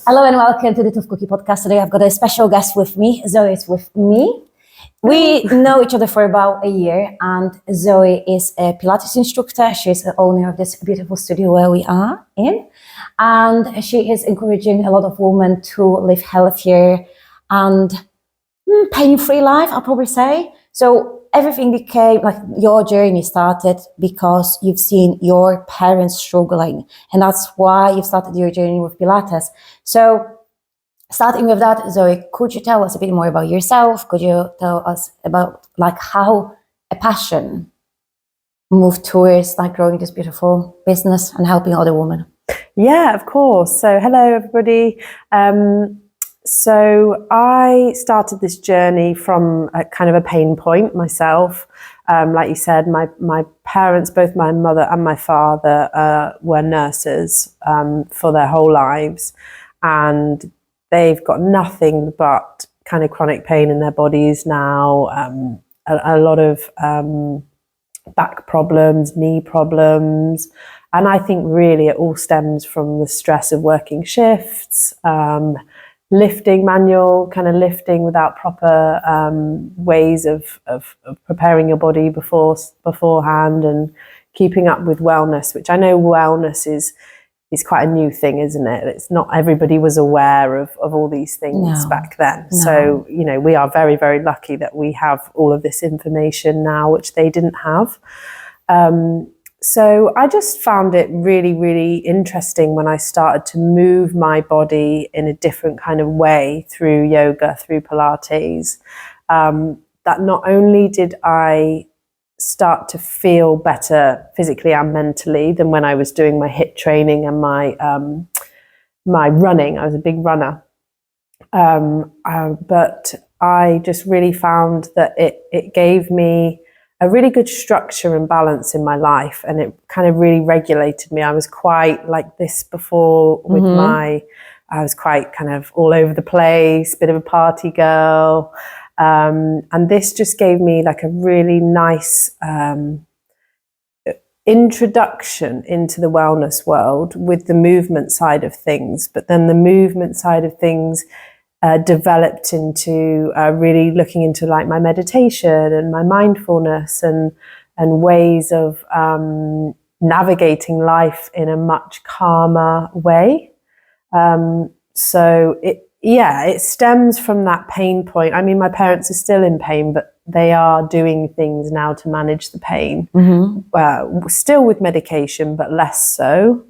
Hello and welcome to the Tough Cookie podcast. Today I've got a special guest with me. Zoe is with me. We know each other for about a year, and Zoe is a Pilates instructor. She's the owner of this beautiful studio where we are in, and she is encouraging a lot of women to live healthier and pain-free life, I'll probably say. So everything became like your journey started because you've seen your parents struggling, and that's why you've started your journey with Pilates. So starting with that, Zoe, could you tell us a bit more about yourself? Could you tell us about like how a passion moved towards like growing this beautiful business and helping other women? Yeah, of course. So hello, everybody. So I started this journey from a kind of a pain point myself. Like you said, my parents, both my mother and my father, were nurses for their whole lives, and they've got nothing but kind of chronic pain in their bodies now. A lot of back problems, knee problems, and I think really it all stems from the stress of working shifts. Lifting lifting without proper ways of preparing your body beforehand, and keeping up with wellness, which I know wellness is quite a new thing, isn't it? It's not everybody was aware of all these things back then. No. So, we are very, very lucky that we have all of this information now, which they didn't have. So I just found it really, really interesting when I started to move my body in a different kind of way through yoga, through Pilates, that not only did I start to feel better physically and mentally than when I was doing my HIIT training and my running. I was a big runner. But I just really found that it gave me a really good structure and balance in my life, and it kind of really regulated me. I was quite like this before with I was quite kind of all over the place, bit of a party girl. And this just gave me like a really nice introduction into the wellness world with the movement side of things. But then the movement side of things developed into really looking into like my meditation and my mindfulness and ways of navigating life in a much calmer way. So it stems from that pain point. I mean, my parents are still in pain, but they are doing things now to manage the pain. Still with medication, but less so.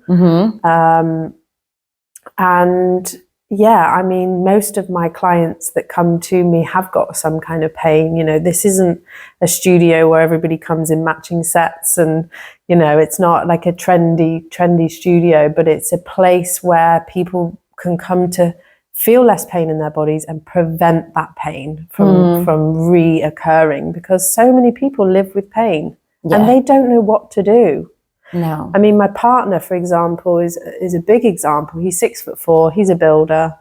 And yeah, I mean, most of my clients that come to me have got some kind of pain. This isn't a studio where everybody comes in matching sets, and it's not like a trendy studio, but it's a place where people can come to feel less pain in their bodies and prevent that pain from reoccurring, because so many people live with pain and they don't know what to do. No. I mean, my partner, for example, is a big example. He's 6'4", he's a builder.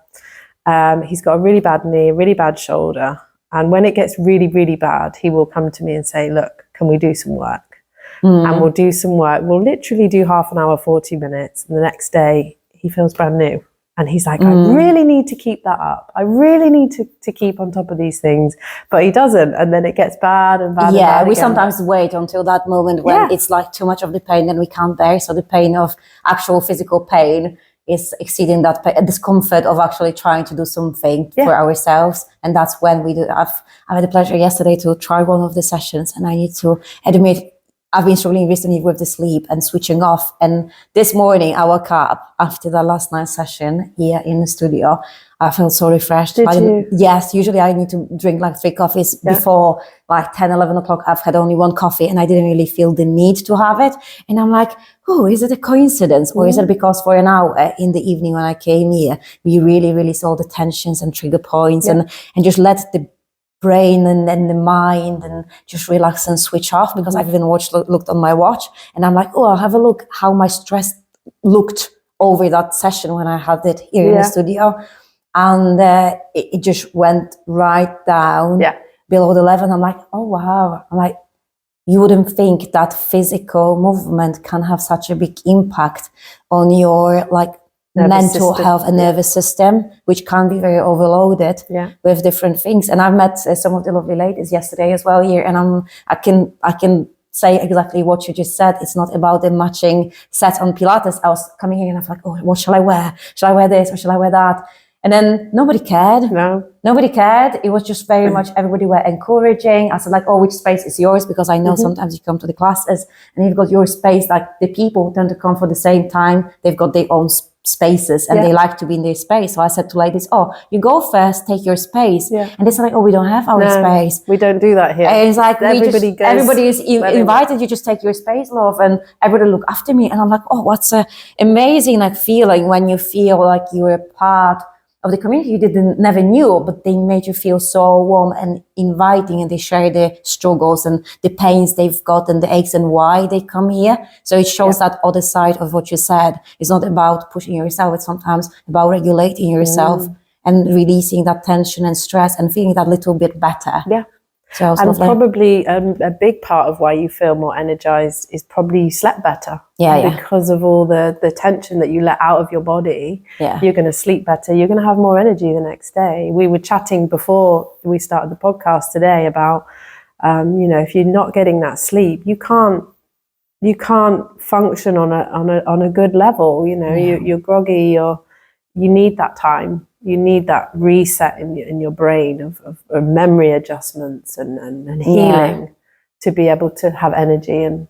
He's got a really bad knee, a really bad shoulder. And when it gets really, really bad, he will come to me and say, look, can we do some work? And we'll do some work. We'll literally do half an hour, 40 minutes. And the next day he feels brand new. And he's like, I really need to keep that up. I really need to keep on top of these things. But he doesn't. And then it gets bad and bad. Yeah, and bad we again. Sometimes wait until that moment when it's like too much of the pain that we can't bear. So the pain of actual physical pain is exceeding that discomfort of actually trying to do something for ourselves. And that's when we do. I had the pleasure yesterday to try one of the sessions, and I need to admit, I've been struggling recently with the sleep and switching off. And this morning I woke up after the last night's session here in the studio. I felt so refreshed. Did you? Yes, usually I need to drink like 3 coffees before like 10, 11 o'clock. I've had only 1 coffee and I didn't really feel the need to have it. And I'm like, oh, is it a coincidence? Or is it because for an hour in the evening when I came here, we really, really saw the tensions and trigger points and just let the brain and the mind and just relax and switch off, because I've even looked on my watch and I'm like, oh, I'll have a look how my stress looked over that session when I had it here in the studio, and it just went right down below the level. And I'm like, oh wow. I'm like, you wouldn't think that physical movement can have such a big impact on your like mental health and nervous system, which can be very overloaded with different things. And I've met some of the lovely ladies yesterday as well here, and I can say exactly what you just said. It's not about the matching set on Pilates. I was coming here and I was like, oh, what shall I wear? Shall I wear this or shall I wear that? And then nobody cared. No. Nobody cared. It was just very much, everybody were encouraging. I said like, oh, which space is yours? Because I know sometimes you come to the classes and you've got your space, like the people tend to come for the same time. They've got their own spaces and they like to be in their space. So I said to ladies, oh, you go first, take your space. And they said like, oh, we don't have our space. We don't do that here. And it's like, everybody is invited, you just take your space, love. And everybody look after me. And I'm like, oh, what's a amazing like feeling when you feel like you're a part of the community you never knew, but they made you feel so warm and inviting, and they share their struggles and the pains they've got and the aches and why they come here. So it shows that other side of what you said. It's not about pushing yourself, it's sometimes about regulating yourself and releasing that tension and stress and feeling that little bit better. So and probably a big part of why you feel more energized is probably you slept better. Because of all the tension that you let out of your body, you're going to sleep better. You're going to have more energy the next day. We were chatting before we started the podcast today about, if you're not getting that sleep, you can't function on a good level. You're groggy, you need that time. You need that reset in your brain of memory adjustments and healing to be able to have energy and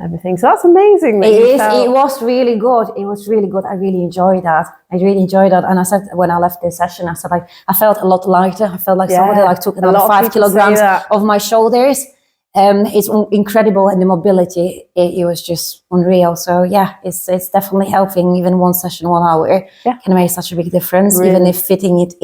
everything. So that's amazing. It was really good. It was really good. I really enjoyed that. And I said, when I left the session, I said, like, I felt a lot lighter. I felt like somebody like took another 5 kilograms off my shoulders. It's incredible, and the mobility, it was just unreal. So it's definitely helping. Even one session, 1 hour can make such a big difference, even if fitting it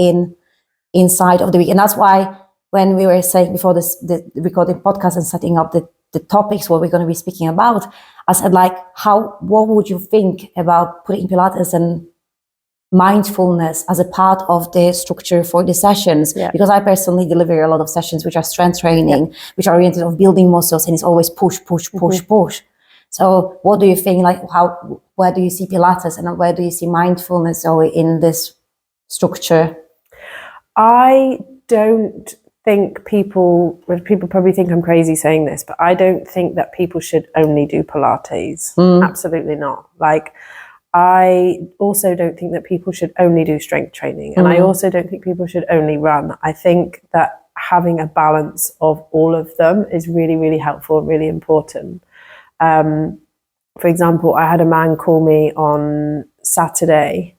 inside of the week. And that's why when we were saying before the recording podcast and setting up the topics what we're going to be speaking about, I said like, what would you think about putting Pilates and mindfulness as a part of the structure for the sessions? Because I personally deliver a lot of sessions which are strength training, which are oriented of building muscles, and it's always push. So what do you think, like where do you see Pilates and where do you see mindfulness, Zoe, in this structure? I don't think people probably think I'm crazy saying this, but I don't think that people should only do Pilates. Absolutely not. Like, I also don't think that people should only do strength training. And I also don't think people should only run. I think that having a balance of all of them is really, really helpful and really important. For example, I had a man call me on Saturday,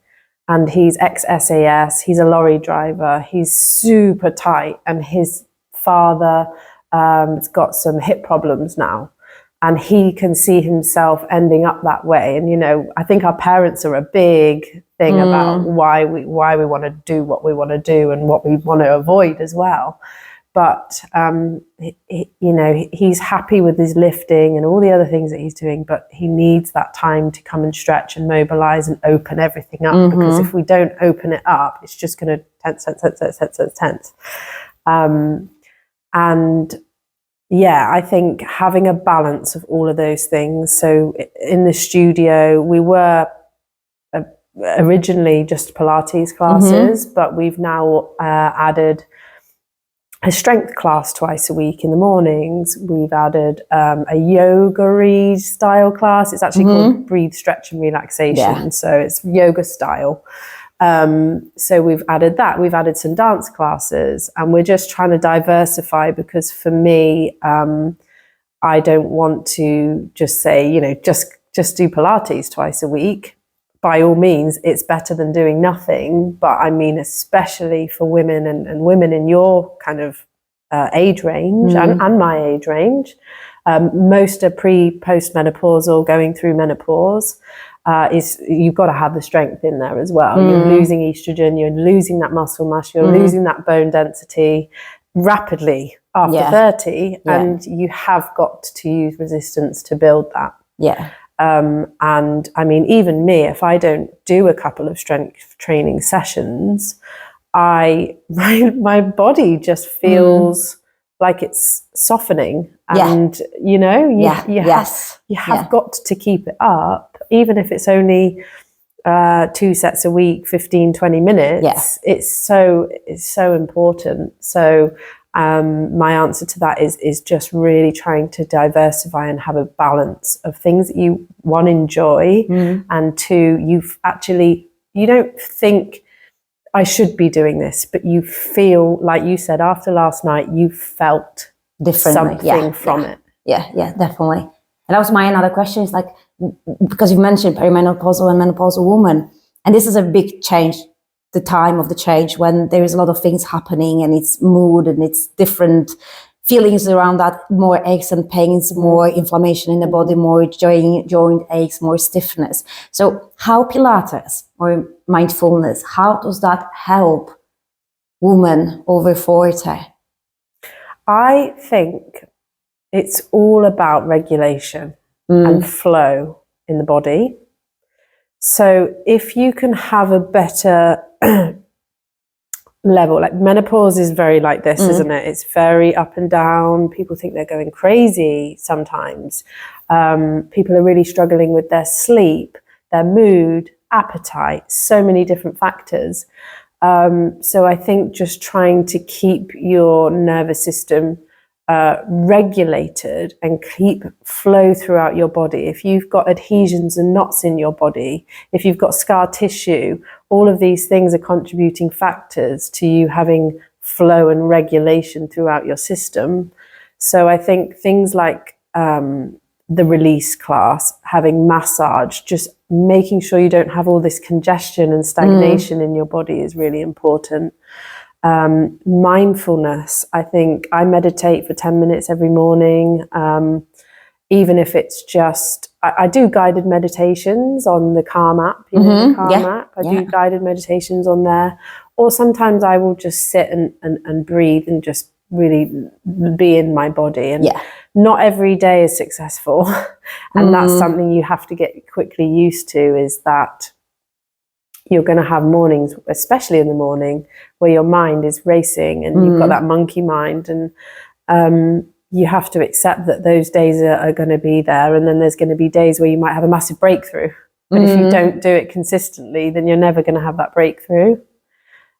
and he's ex-SAS, he's a lorry driver, he's super tight, and his father has got some hip problems now. And he can see himself ending up that way. And, I think our parents are a big thing about why we want to do what we want to do and what we want to avoid as well. But, he's happy with his lifting and all the other things that he's doing, but he needs that time to come and stretch and mobilize and open everything up. Because if we don't open it up, it's just going to tense. I think having a balance of all of those things. So in the studio, we were originally just Pilates classes, but we've now added a strength class twice a week in the mornings. We've added a yoga style class. It's actually called Breathe, Stretch and Relaxation. So it's yoga style. So we've added that. We've added some dance classes, and we're just trying to diversify, because for me, I don't want to just say, just do Pilates twice a week. By all means, it's better than doing nothing. But I mean, especially for women and women in your kind of age range and my age range, most are post-menopausal, going through menopause. You've got to have the strength in there as well. You're losing estrogen, you're losing that muscle mass, you're losing that bone density rapidly after 30, and you have got to use resistance to build that. And I mean, even me, if I don't do a couple of strength training sessions, my body just feels like it's softening, and you have got to keep it up, even if it's only 2 sets a week, 15, 20 minutes, it's so important. So my answer to that is just really trying to diversify and have a balance of things that you, one, enjoy, and two, you don't think I should be doing this, but you feel, like you said, after last night, you felt differently something from it. Yeah, definitely. And that was my another question, is like, because you mentioned perimenopausal and menopausal woman, and this is a big change, the time of the change when there is a lot of things happening, and it's mood and it's different feelings around that, more aches and pains, more inflammation in the body, more joint aches, more stiffness. So how Pilates or mindfulness, how does that help women over 40? I think it's all about regulation and flow in the body. So if you can have a better level, like menopause is very like this, isn't it? It's very up and down. People think they're going crazy sometimes. People are really struggling with their sleep, their mood, appetite, so many different factors. So I think just trying to keep your nervous system regulated and keep flow throughout your body. If you've got adhesions and knots in your body, if you've got scar tissue, all of these things are contributing factors to you having flow and regulation throughout your system. So I think things like the release class, having massage, just making sure you don't have all this congestion and stagnation in your body is really important. Mindfulness, I think I meditate for 10 minutes every morning, even if it's just, I do guided meditations on the Calm app, you know, the Calm app. I do guided meditations on there. Or sometimes I will just sit and breathe and just really be in my body. And not every day is successful. And that's something you have to get quickly used to, is that you're going to have mornings, especially in the morning, where your mind is racing and you've got that monkey mind, and you have to accept that those days are going to be there, and then there's going to be days where you might have a massive breakthrough. But if you don't do it consistently, then you're never going to have that breakthrough.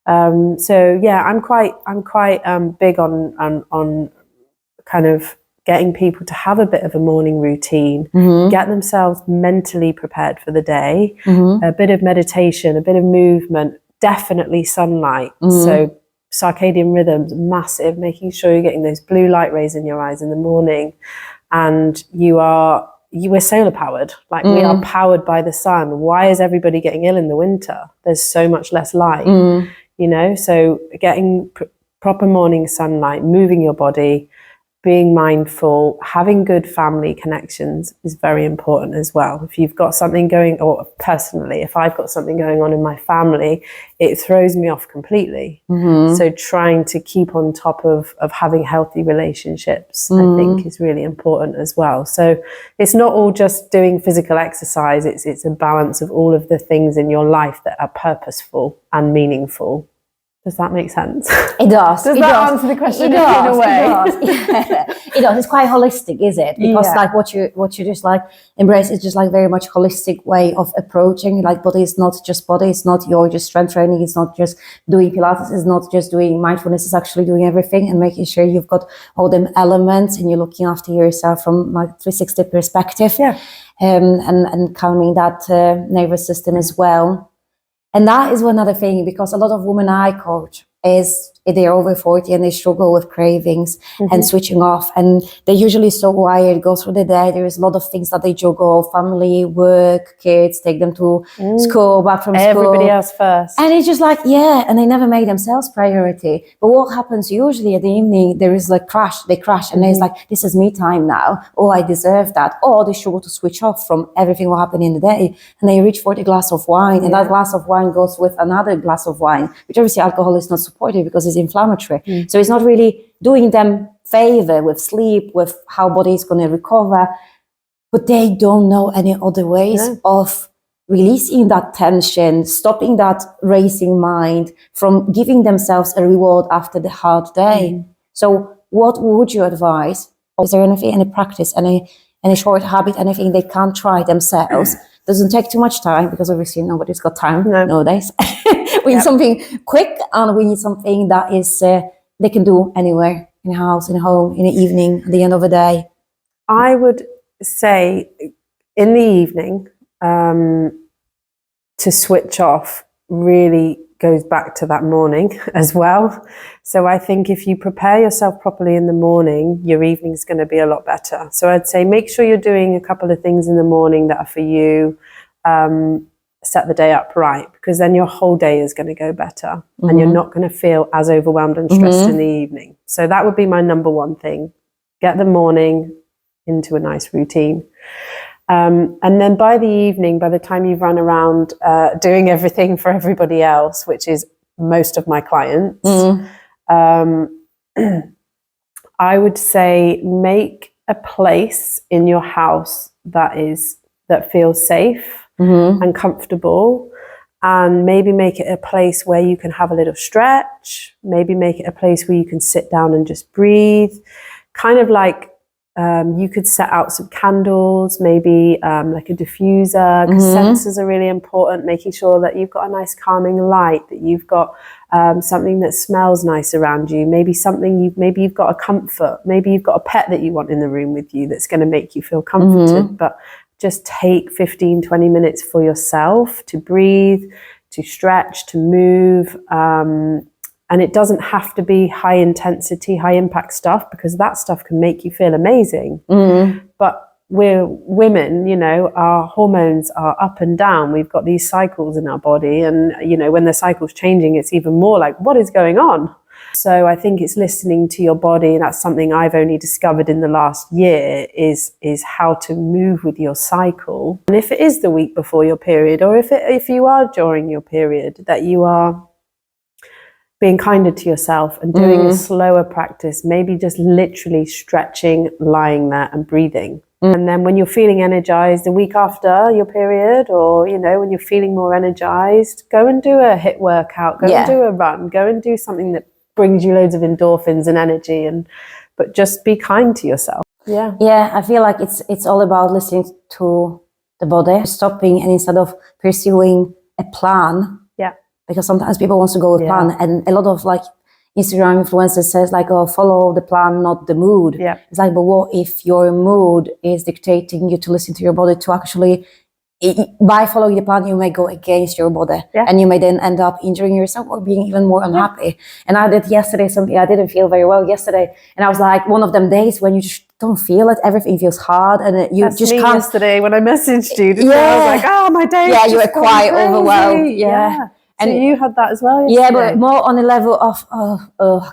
So yeah, I'm quite big on kind of getting people to have a bit of a morning routine, get themselves mentally prepared for the day, a bit of meditation, a bit of movement, definitely sunlight. So circadian rhythms, massive, making sure you're getting those blue light rays in your eyes in the morning. And we're solar powered, like we are powered by the sun. Why is everybody getting ill in the winter? There's so much less light, you know? So getting proper morning sunlight, moving your body, being mindful, having good family connections is very important as well. If you've got something going, or personally, if I've got something going on in my family, it throws me off completely. So trying to keep on top of having healthy relationships, I think, is really important as well. So it's not all just doing physical exercise, it's a balance of all of the things in your life that are purposeful and meaningful. Does that make sense? It does. Does that answer the question in a way? It does. It's quite holistic, is it? Because like what you just like embrace is just like very much holistic way of approaching. Like body is not just body. It's not your just strength training. It's not just doing Pilates. It's not just doing mindfulness. It's actually doing everything and making sure you've got all them elements and you're looking after yourself from like 360 perspective. And calming that nervous system as well. And that is one other thing, because a lot of women I coach is they're over 40 and they struggle with cravings and switching off. And they're usually so wired, go through the day. There is a lot of things that they juggle: family, work, kids, take them to school, back from school. Everybody else first. And it's just like, and they never make themselves priority. But what happens usually at the evening, there is like they crash and it's like, this is me time now. Oh, I deserve that. Or they struggle to switch off from everything what happened in the day. And they reach for the glass of wine. And that glass of wine goes with another glass of wine, which obviously alcohol is not supportive because it's inflammatory. So it's not really doing them favor with sleep, with how body is going to recover. But they don't know any other ways of releasing that tension, stopping that racing mind from giving themselves a reward after the hard day. So what would you advise? Is there anything, any practice, any short habit, anything they can try themselves Doesn't take too much time because obviously nobody's got time nowadays. We need Yep. something quick, and we need something that is they can do anywhere, in the house, in home, in the evening, at the end of the day. I would say in the evening, to switch off really goes back to that morning as well. So I think if you prepare yourself properly in the morning, your evening's going to be a lot better. So I'd say make sure you're doing a couple of things in the morning that are for you. Set the day up right, because then your whole day is going to go better, and you're not going to feel as overwhelmed and stressed in the evening. So that would be my number one thing. Get the morning into a nice routine. And then by the evening, by the time you've run around doing everything for everybody else, which is most of my clients, I would say make a place in your house that feels safe and comfortable, and maybe make it a place where you can have a little stretch, maybe make it a place where you can sit down and just breathe, kind of like you could set out some candles, maybe like a diffuser, because senses are really important, making sure that you've got a nice calming light, that you've got something that smells nice around you, maybe you've got a comfort, maybe you've got a pet that you want in the room with you that's going to make you feel comforted. But just take 15-20 minutes for yourself to breathe, to stretch, to move. And it doesn't have to be high intensity, high impact stuff, because that stuff can make you feel amazing. But we're women, you know, our hormones are up and down. We've got these cycles in our body. And, you know, when the cycle's changing, it's even more like, what is going on? So I think it's listening to your body. And that's something I've only discovered in the last year is how to move with your cycle. And if it is the week before your period, or if you are during your period, that you are being kinder to yourself and doing a slower practice, maybe just literally stretching, lying there and breathing. And then when you're feeling energized the week after your period, or, you know, when you're feeling more energized, go and do a HIIT workout, go and do a run, go and do something that brings you loads of endorphins and energy, but just be kind to yourself. Yeah, I feel like it's all about listening to the body, stopping, and instead of pursuing a plan, because sometimes people want to go with plan, and a lot of like Instagram influencers says like, oh, follow the plan, not the mood. It's like, but what if your mood is dictating you to listen to your body, to actually, by following the plan, you may go against your body, and you may then end up injuring yourself or being even more unhappy. And I did yesterday something, I didn't feel very well yesterday, and I was like, one of them days when you just don't feel it, everything feels hard, and That's just me can't. Yesterday when I messaged you, I was like, oh, my day. Yeah, you were quite overwhelmed. And so you had that as well yesterday? Yeah, but more on the level of, I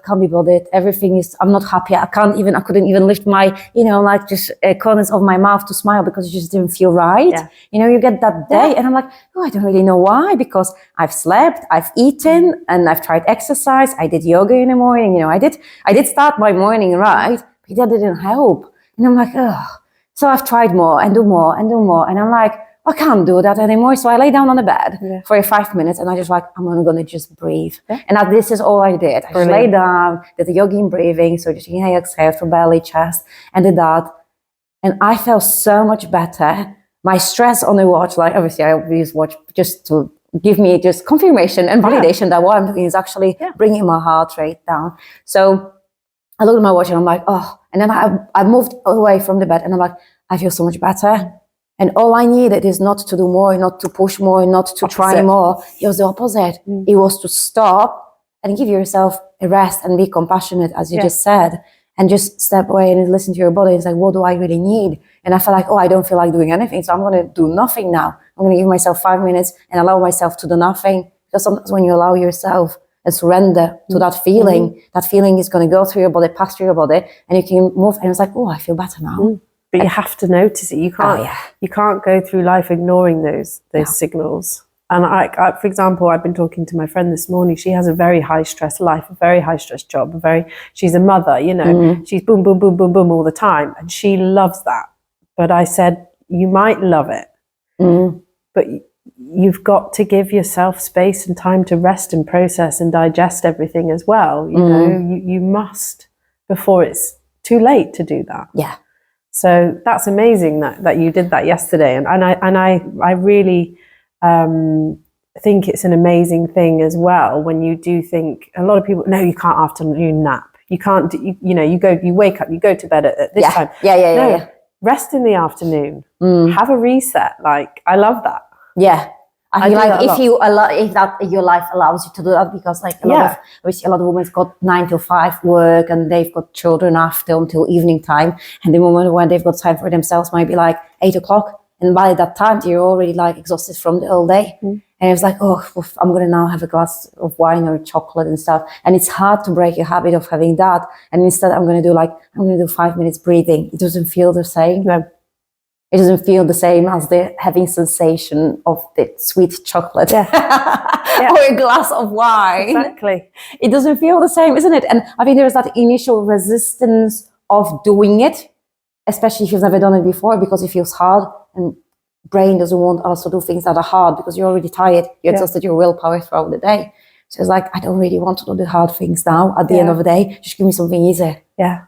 can't be bothered. Everything is, I'm not happy. I couldn't even lift my, you know, like just corners of my mouth to smile because it just didn't feel right. You know, you get that day and I'm like, oh, I don't really know why, because I've slept, I've eaten, and I've tried exercise. I did yoga in the morning. You know, I did start my morning right, but that didn't help. And I'm like, oh. So I've tried more and do more and do more. And I'm like, I can't do that anymore. So I lay down on the bed for 5 minutes and I just like, I'm going to just breathe. And this is all I did. I just lay down, did the yoga and breathing. So just inhale, exhale from belly, chest, and did that. And I felt so much better. My stress on the watch, like obviously I use watch just to give me just confirmation and validation that what I'm doing is actually bringing my heart rate down. So I looked at my watch and I'm like, oh, and then I moved away from the bed and I'm like, I feel so much better. And all I needed is not to do more, not to push more, not to try more. It was the opposite. It was to stop and give yourself a rest and be compassionate, as you just said, and just step away and listen to your body. It's like, what do I really need? And I felt like, oh, I don't feel like doing anything. So I'm going to do nothing now. I'm going to give myself 5 minutes and allow myself to do nothing. Because sometimes when you allow yourself and surrender to that feeling is going to go through your body, pass through your body, and you can move. And it's like, oh, I feel better now. But you have to notice it. You can't go through life ignoring those signals. And I, for example, I've been talking to my friend this morning. She has a very high stress life, a very high stress job. She's a mother, you know. She's boom, boom, boom, boom, boom all the time, and she loves that. But I said, you might love it, but you've got to give yourself space and time to rest and process and digest everything as well. You know, you must, before it's too late to do that. So that's amazing that you did that yesterday, and I really think it's an amazing thing as well when you do think. A lot of people, no, you can't afternoon nap. You can't do, you wake up, you go to bed at this time. Yeah. Rest in the afternoon. Have a reset. Like, I love that. Yeah. I feel like if your life allows you to do that, because like a lot of women's got 9 to 5 work, and they've got children after until evening time, and the moment when they've got time for themselves might be like 8 o'clock, and by that time you're already like exhausted from the whole day. And it's like, oh, I'm gonna now have a glass of wine or chocolate and stuff, and it's hard to break your habit of having that. And instead I'm gonna do 5 minutes breathing. It doesn't feel the same. No. It doesn't feel the same as the having sensation of the sweet chocolate or a glass of wine. Exactly. It doesn't feel the same, isn't it? And I think there's that initial resistance of doing it, especially if you've never done it before, because it feels hard, and brain doesn't want also do things that are hard because you're already tired. You're exhausted your willpower throughout the day. So it's like, I don't really want to do the hard things now. At the end of the day, just give me something easy. Yeah.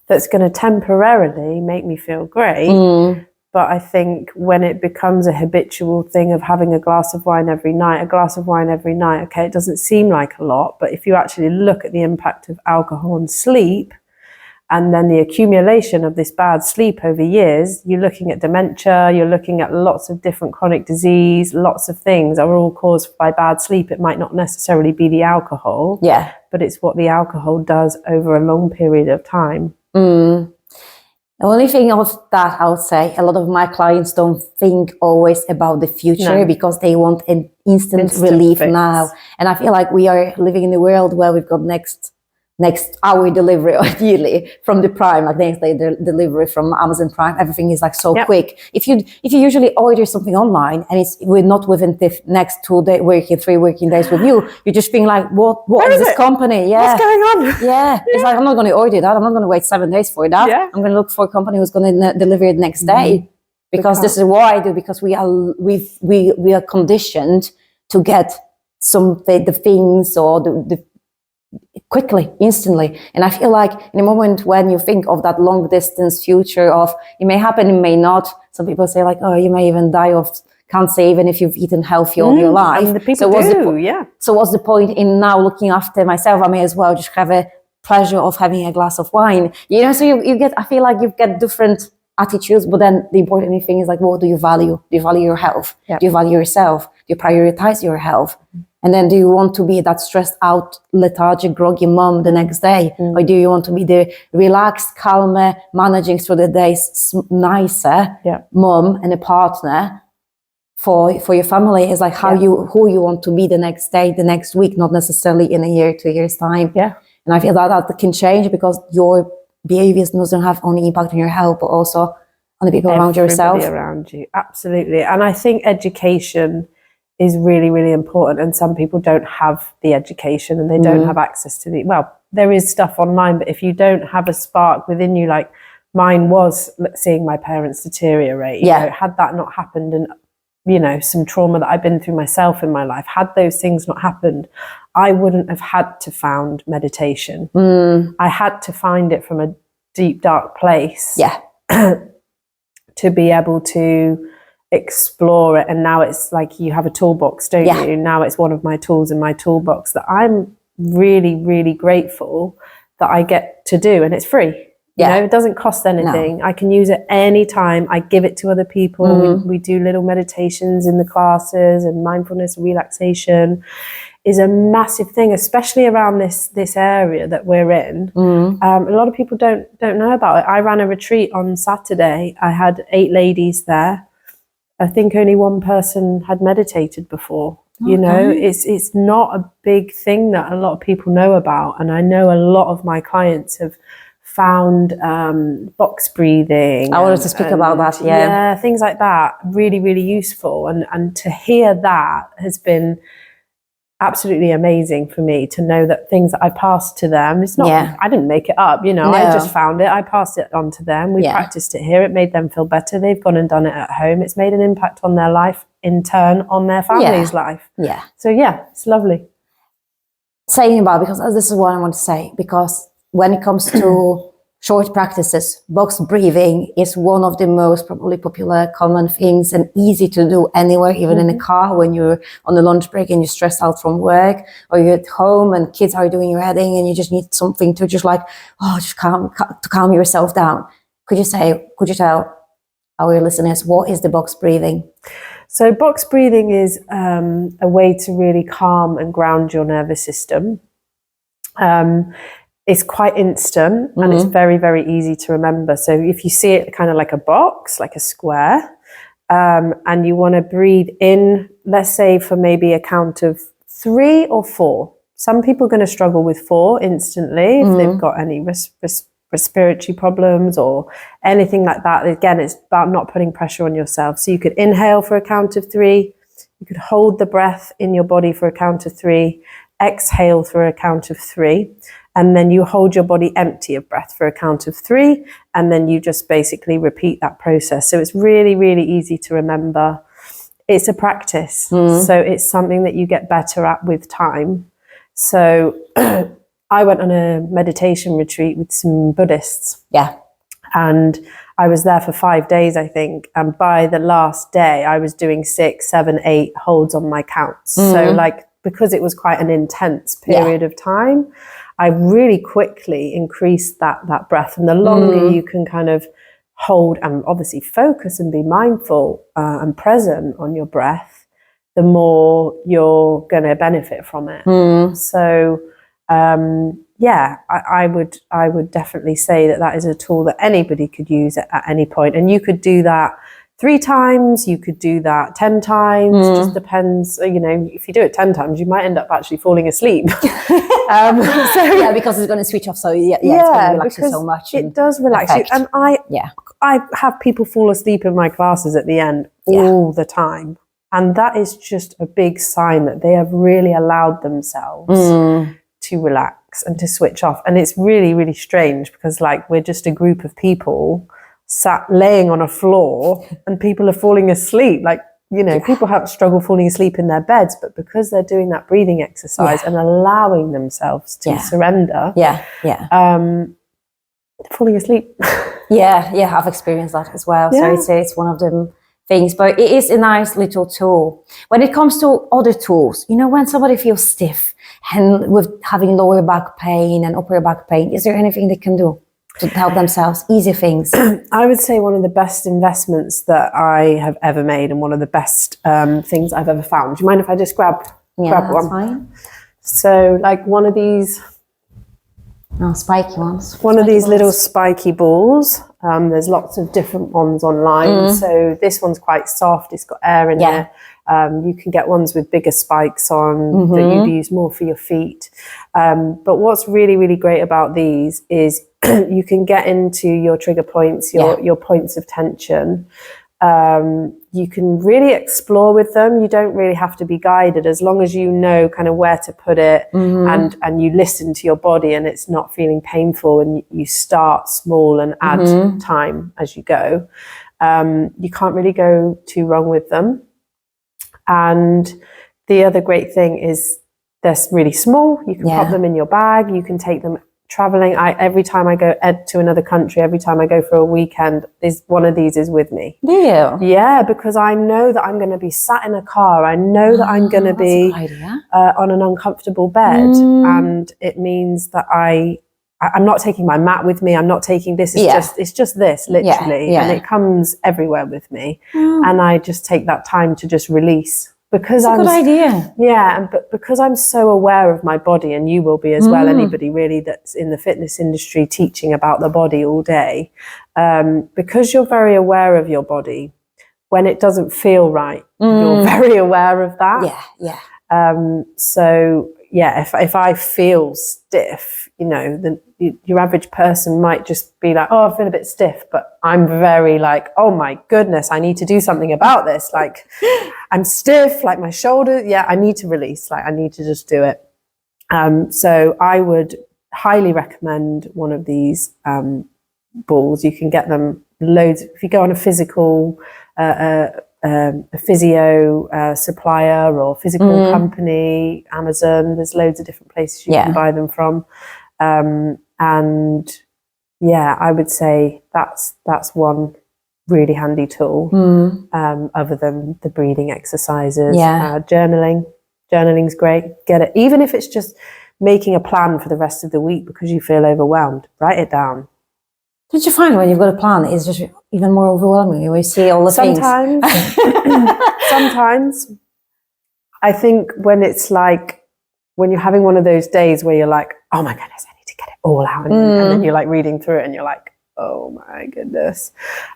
That's going to temporarily make me feel great. But I think when it becomes a habitual thing of having a glass of wine every night, okay, it doesn't seem like a lot, but if you actually look at the impact of alcohol on sleep, and then the accumulation of this bad sleep over years, you're looking at dementia, you're looking at lots of different chronic disease, lots of things are all caused by bad sleep. It might not necessarily be the alcohol, but it's what the alcohol does over a long period of time. The only thing of that, I would say, a lot of my clients don't think always about the future because they want an instant relief fix. now. And I feel like we are living in a world where we've got next hour delivery, ideally, from the Prime, like next day delivery from Amazon Prime. Everything is like so quick. If you usually order something online and we're not within the next 3 working days with you, you just think like, what is this company? Yeah. What's going on? Yeah. It's like, I'm not going to order that. I'm not going to wait 7 days for that. Yeah. I'm going to look for a company who's going to deliver it next day. Because this is what I do, because we are conditioned to get the things or the quickly, instantly. And I feel like in a moment when you think of that long distance future of it may happen, it may not. Some people say like, oh, you may even die of cancer even if you've eaten healthy all your life. And the people So what's the point in now looking after myself? I may as well just have a pleasure of having a glass of wine. So you get, I feel like you get different attitudes, but then the important thing is like, what do you value? Do you value your health? Do you value yourself? Do you prioritize your health? And then do you want to be that stressed out, lethargic, groggy mom the next day? Or do you want to be the relaxed, calmer, managing through the days, nicer mom and a partner for your family? Is like who you want to be the next day, the next week, not necessarily in a year, 2 years time. And I feel that can change because your behaviors doesn't have only impact on your health, but also on the people around yourself. Around you, absolutely. And I think education is really, really important. And some people don't have the education and they don't have access to there is stuff online, but if you don't have a spark within you, like mine was seeing my parents deteriorate, had that not happened, and some trauma that I've been through myself in my life, had those things not happened, I wouldn't have had to found meditation. I had to find it from a deep, dark place to be able to explore it. And now it's like you have a toolbox, don't you? Now it's one of my tools in my toolbox that I'm really, really grateful that I get to do, and it's free. It doesn't cost anything. I can use it anytime. I give it to other people. We do little meditations in the classes, and mindfulness and relaxation is a massive thing, especially around this area that we're in. A lot of people don't know about it. I ran a retreat on Saturday. I had 8 ladies there. I think only one person had meditated before. It's not a big thing that a lot of people know about. And I know a lot of my clients have found box breathing. I wanted to speak about that, yeah, things like that, really, really useful. And to hear that has been absolutely amazing for me, to know that things that I passed to them, it's not, I didn't make it up, I just found it, I passed it on to them, we practiced it here, it made them feel better, they've gone and done it at home, it's made an impact on their life, in turn on their family's life. So it's lovely. Saying about, because this is what I want to say, because when it comes to short practices. Box breathing is one of the most probably popular, common things and easy to do anywhere, even in a car when you're on the lunch break and you're stressed out from work, or you're at home and kids are doing your heading and you just need something to just like, just calm yourself down. Could you tell our listeners, what is the box breathing? So box breathing is a way to really calm and ground your nervous system. It's quite instant and it's very, very easy to remember. So if you see it kind of like a box, like a square, and you want to breathe in, let's say for maybe a count of 3 or 4. Some people are going to struggle with 4 instantly if they've got any respiratory problems or anything like that. Again, it's about not putting pressure on yourself. So you could inhale for a count of 3. You could hold the breath in your body for a count of 3. Exhale for a count of 3. And then you hold your body empty of breath for a count of 3. And then you just basically repeat that process. So it's really, really easy to remember. It's a practice. So it's something that you get better at with time. So I went on a meditation retreat with some Buddhists. Yeah. And I was there for 5 days, I think. And by the last day, I was doing 6, 7, 8 holds on my counts. So like, because it was quite an intense period of time, I really quickly increased that breath. And the longer you can kind of hold and obviously focus and be mindful and present on your breath, the more you're going to benefit from it. So, I would definitely say that is a tool that anybody could use at any point. And you could do that 3 times, you could do that 10 times, just depends, if you do it 10 times, you might end up actually falling asleep. Because it's going to switch off. So it's going to relax you so much. It does relax you. And I have people fall asleep in my classes at the end all the time. And that is just a big sign that they have really allowed themselves to relax and to switch off. And it's really, really strange because like we're just a group of people sat laying on a floor and people are falling asleep. Like, people have struggle falling asleep in their beds, but because they're doing that breathing exercise and allowing themselves to surrender, they're falling asleep. I've experienced that as well. So it's one of them things, but it is a nice little tool. When it comes to other tools, when somebody feels stiff and with having lower back pain and upper back pain, is there anything they can do to help themselves? Easy things. I would say one of the best investments that I have ever made and one of the best things I've ever found. Do you mind if I just grab one? That's fine. So like one of these spiky ones. One of these little spiky balls. There's lots of different ones online. So this one's quite soft. It's got air in it. You can get ones with bigger spikes on that you'd use more for your feet. But what's really, really great about these is you can get into your trigger points, your points of tension. You can really explore with them. You don't really have to be guided as long as you know kind of where to put it and you listen to your body and it's not feeling painful and you start small and add time as you go. You can't really go too wrong with them. And the other great thing is they're really small. You can pop them in your bag. You can take them traveling. Every time I go to another country, every time I go for a weekend, one of these is with me. Do you? Yeah, because I know that I'm going to be sat in a car. I know that I'm going to be on an uncomfortable bed, and it means that I'm not taking my mat with me. I'm not taking this. It's just this, literally, and it comes everywhere with me. And I just take that time to just release. Because that's a good idea. Yeah, but because I'm so aware of my body, and you will be as well, anybody really that's in the fitness industry teaching about the body all day, because you're very aware of your body, when it doesn't feel right, you're very aware of that. So if I feel stiff, then your average person might just be like, oh, I feel a bit stiff, but I'm very like, oh my goodness, I need to do something about this. Like I'm stiff, like my shoulder. I need to release, like I need to just do it. So I would highly recommend one of these balls. You can get them loads. If you go on a physical, a physio supplier or physical company, Amazon, there's loads of different places you can buy them from. And yeah, I would say that's one really handy tool. Other than the breathing exercises, journaling's great. Get it, even if it's just making a plan for the rest of the week because you feel overwhelmed. Write it down. Don't you find when you've got a plan, it's just even more overwhelming? You see all the sometimes, things. Sometimes, I think when it's like when you're having one of those days where you're like, oh my goodness, I need to get it all out, and then you're like reading through it, and you're like, oh my goodness.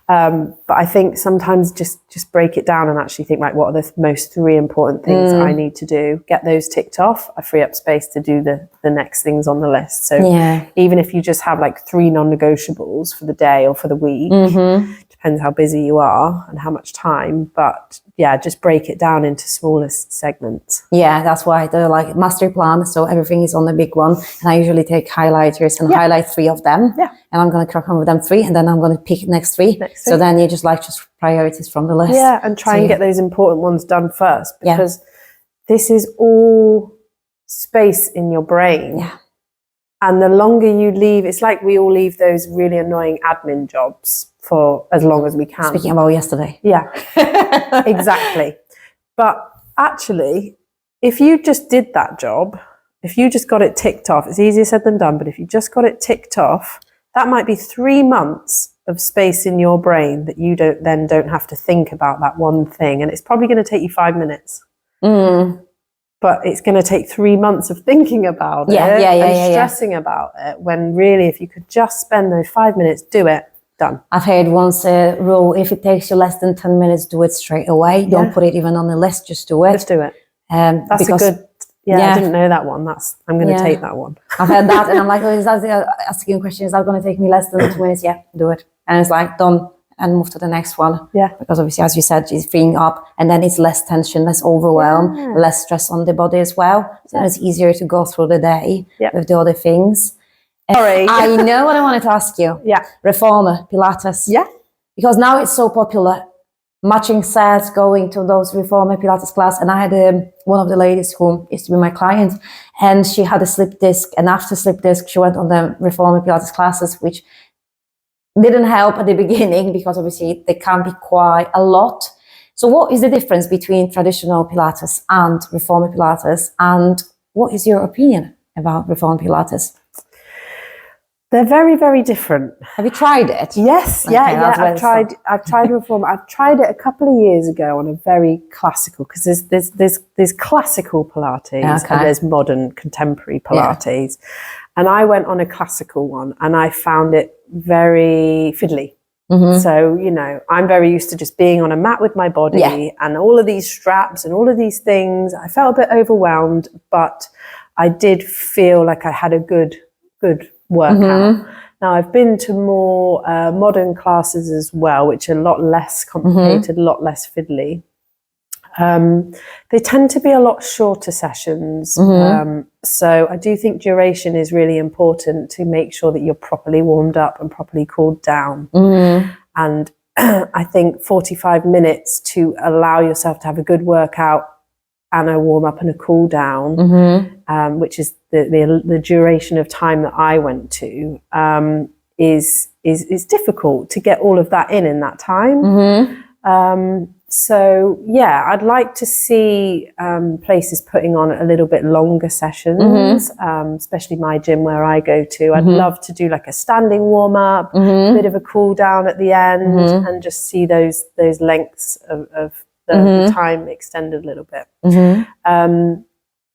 But I think sometimes just break it down and actually think, like, what are the most 3 important things I need to do? Get those ticked off. I free up space to do the next things on the list. So even if you just have like 3 non-negotiables for the day or for the week, depends how busy you are and how much time, but yeah, just break it down into smallest segments. Yeah, that's why they're like master plan. So everything is on the big one. And I usually take highlighters and highlight 3 of them. Yeah. And I'm going to crack on with them 3, and then I'm going to pick next 3. So then you just priorities from the list. Yeah, and try and get those important ones done first, because this is all space in your brain. Yeah. And the longer you leave, it's like we all leave those really annoying admin jobs for as long as we can. Speaking about yesterday. Yeah, exactly. But actually, if you just did that job, if you just got it ticked off, it's easier said than done, but if you just got it ticked off, that might be 3 months of space in your brain that you don't have to think about that one thing. And it's probably going to take you 5 minutes. But it's going to take 3 months of thinking about it and stressing about it, when really, if you could just spend those 5 minutes, do it, done. I've heard once a rule, if it takes you less than 10 minutes, do it straight away. Don't put it even on the list, just do it. Just do it. That's a good, I didn't know that one. I'm going to take that one. I've heard that, and I'm like, is that asking a question, is that going to take me less than 2 minutes? Yeah, do it. And it's like, done. And move to the next one. Yeah. Because obviously, as you said, it's freeing up, and then it's less tension, less overwhelm, less stress on the body as well. So it's easier to go through the day with the other things. Sorry. I know what I wanted to ask you. Yeah. Reformer, Pilates. Yeah. Because now it's so popular. Matching sets, going to those Reformer Pilates class. And I had one of the ladies who used to be my client, and she had a slip disc. And after slip disc, she went on the Reformer Pilates classes, which didn't help at the beginning, because obviously they can be quite a lot. So what is the difference between traditional Pilates and Reformer Pilates? And what is your opinion about Reformer Pilates? They're very, very different. Have you tried it? Yes, okay, I've tried Reformer. I've tried it a couple of years ago on a very classical, because there's classical Pilates and there's modern contemporary Pilates. Yeah. And I went on a classical one, and I found it very fiddly. So, I'm very used to just being on a mat with my body and all of these straps and all of these things. I felt a bit overwhelmed, but I did feel like I had a good workout. Now, I've been to more modern classes as well, which are a lot less complicated, a lot less fiddly. They tend to be a lot shorter sessions. So I do think duration is really important, to make sure that you're properly warmed up and properly cooled down. And I think 45 minutes to allow yourself to have a good workout and a warm up and a cool down, which is the duration of time that I went to, is difficult to get all of that in that time. So yeah, I'd like to see places putting on a little bit longer sessions, especially my gym where I go to. I'd love to do like a standing warm up, a bit of a cool down at the end, and just see those lengths of the time extended a little bit.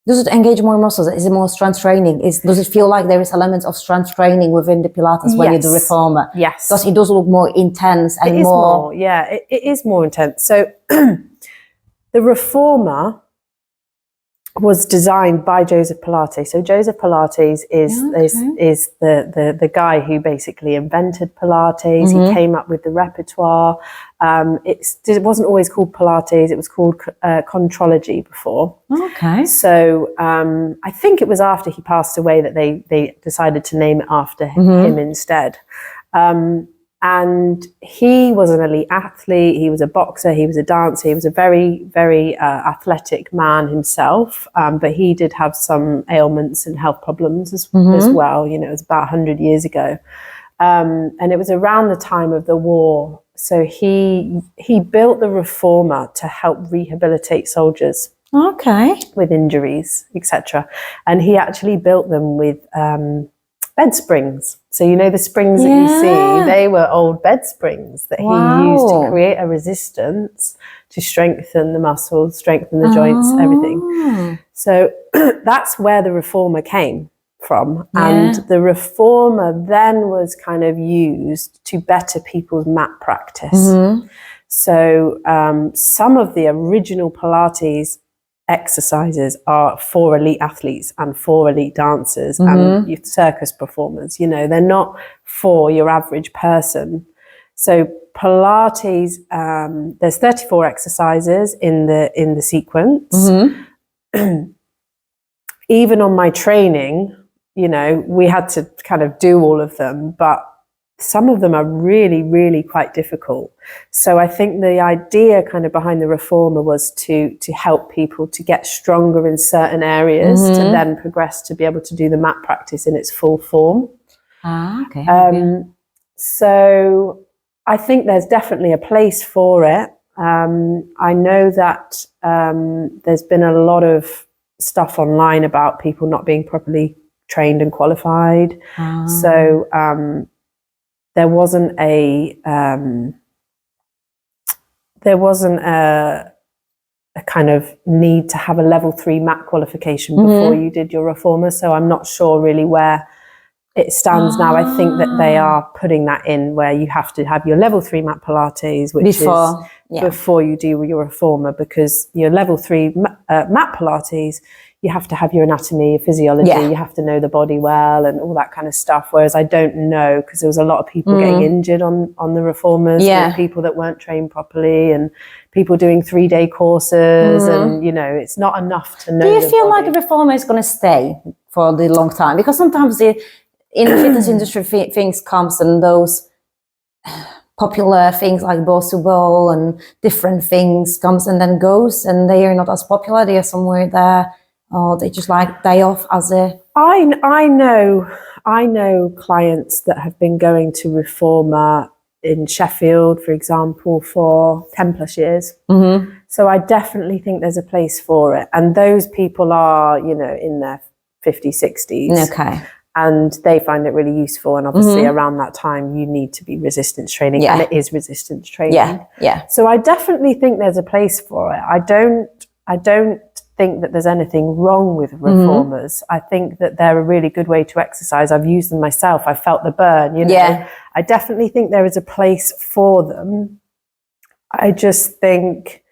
Does it engage more muscles? Is it more strength training? Does it feel like there is elements of strength training within the Pilates when you do Reformer? Yes. Because it does look more intense and it is more intense. So the Reformer was designed by Joseph Pilates. So Joseph Pilates is the guy who basically invented Pilates. He came up with the repertoire. It wasn't always called Pilates. It was called Contrology before. Okay. So I think it was after he passed away that they decided to name it after him instead. And he was an elite athlete. He was a boxer. He was a dancer. He was a very, very athletic man himself. But he did have some ailments and health problems as well. It was about 100 years ago. And it was around the time of the war. So he built the reformer to help rehabilitate soldiers Okay. with injuries, etc. And he actually built them with bed springs. So you know the springs that you see, they were old bed springs that he used to create a resistance to strengthen the muscles, strengthen the joints, everything. So that's where the reformer came from. And the reformer then was kind of used to better people's mat practice. So some of the original Pilates exercises are for elite athletes and for elite dancers and circus performers. You know, they're not for your average person. So Pilates, there's 34 exercises in the sequence. Even on my training, you know, we had to kind of do all of them, but some of them are really, really quite difficult. So I think the idea kind of behind the reformer was to help people to get stronger in certain areas to then progress to be able to do the mat practice in its full form. Okay. So I think there's definitely a place for it. I know that there's been a lot of stuff online about people not being properly trained and qualified. So there wasn't a kind of need to have a level 3 mat qualification before you did your reformer. So I'm not sure really where it stands now. I think that they are putting that in where you have to have your level 3 mat Pilates, which is before you do your reformer, because your level 3 mat Pilates, you have to have your anatomy, your physiology, you have to know the body well and all that kind of stuff. Whereas I don't know, because there was a lot of people getting injured on the reformers, people that weren't trained properly and people doing 3-day courses. And, you know, it's not enough to know. Do you feel like the reformer is going to stay for the long time? Because sometimes in the fitness industry, things comes and those popular things like balls to ball and different things comes and then goes, and they are not as popular. They are somewhere there. Or they just like die off as a... I know clients that have been going to reformer in Sheffield, for example, for 10 plus years. So I definitely think there's a place for it. And those people are, you know, in their 50s, 60s. Okay. And they find it really useful. And obviously around that time, you need to be resistance training. And it is resistance training. So I definitely think there's a place for it. I don't think that there's anything wrong with reformers. I think that they're a really good way to exercise. I've used them myself. I felt the burn, you know. I definitely think there is a place for them. I just think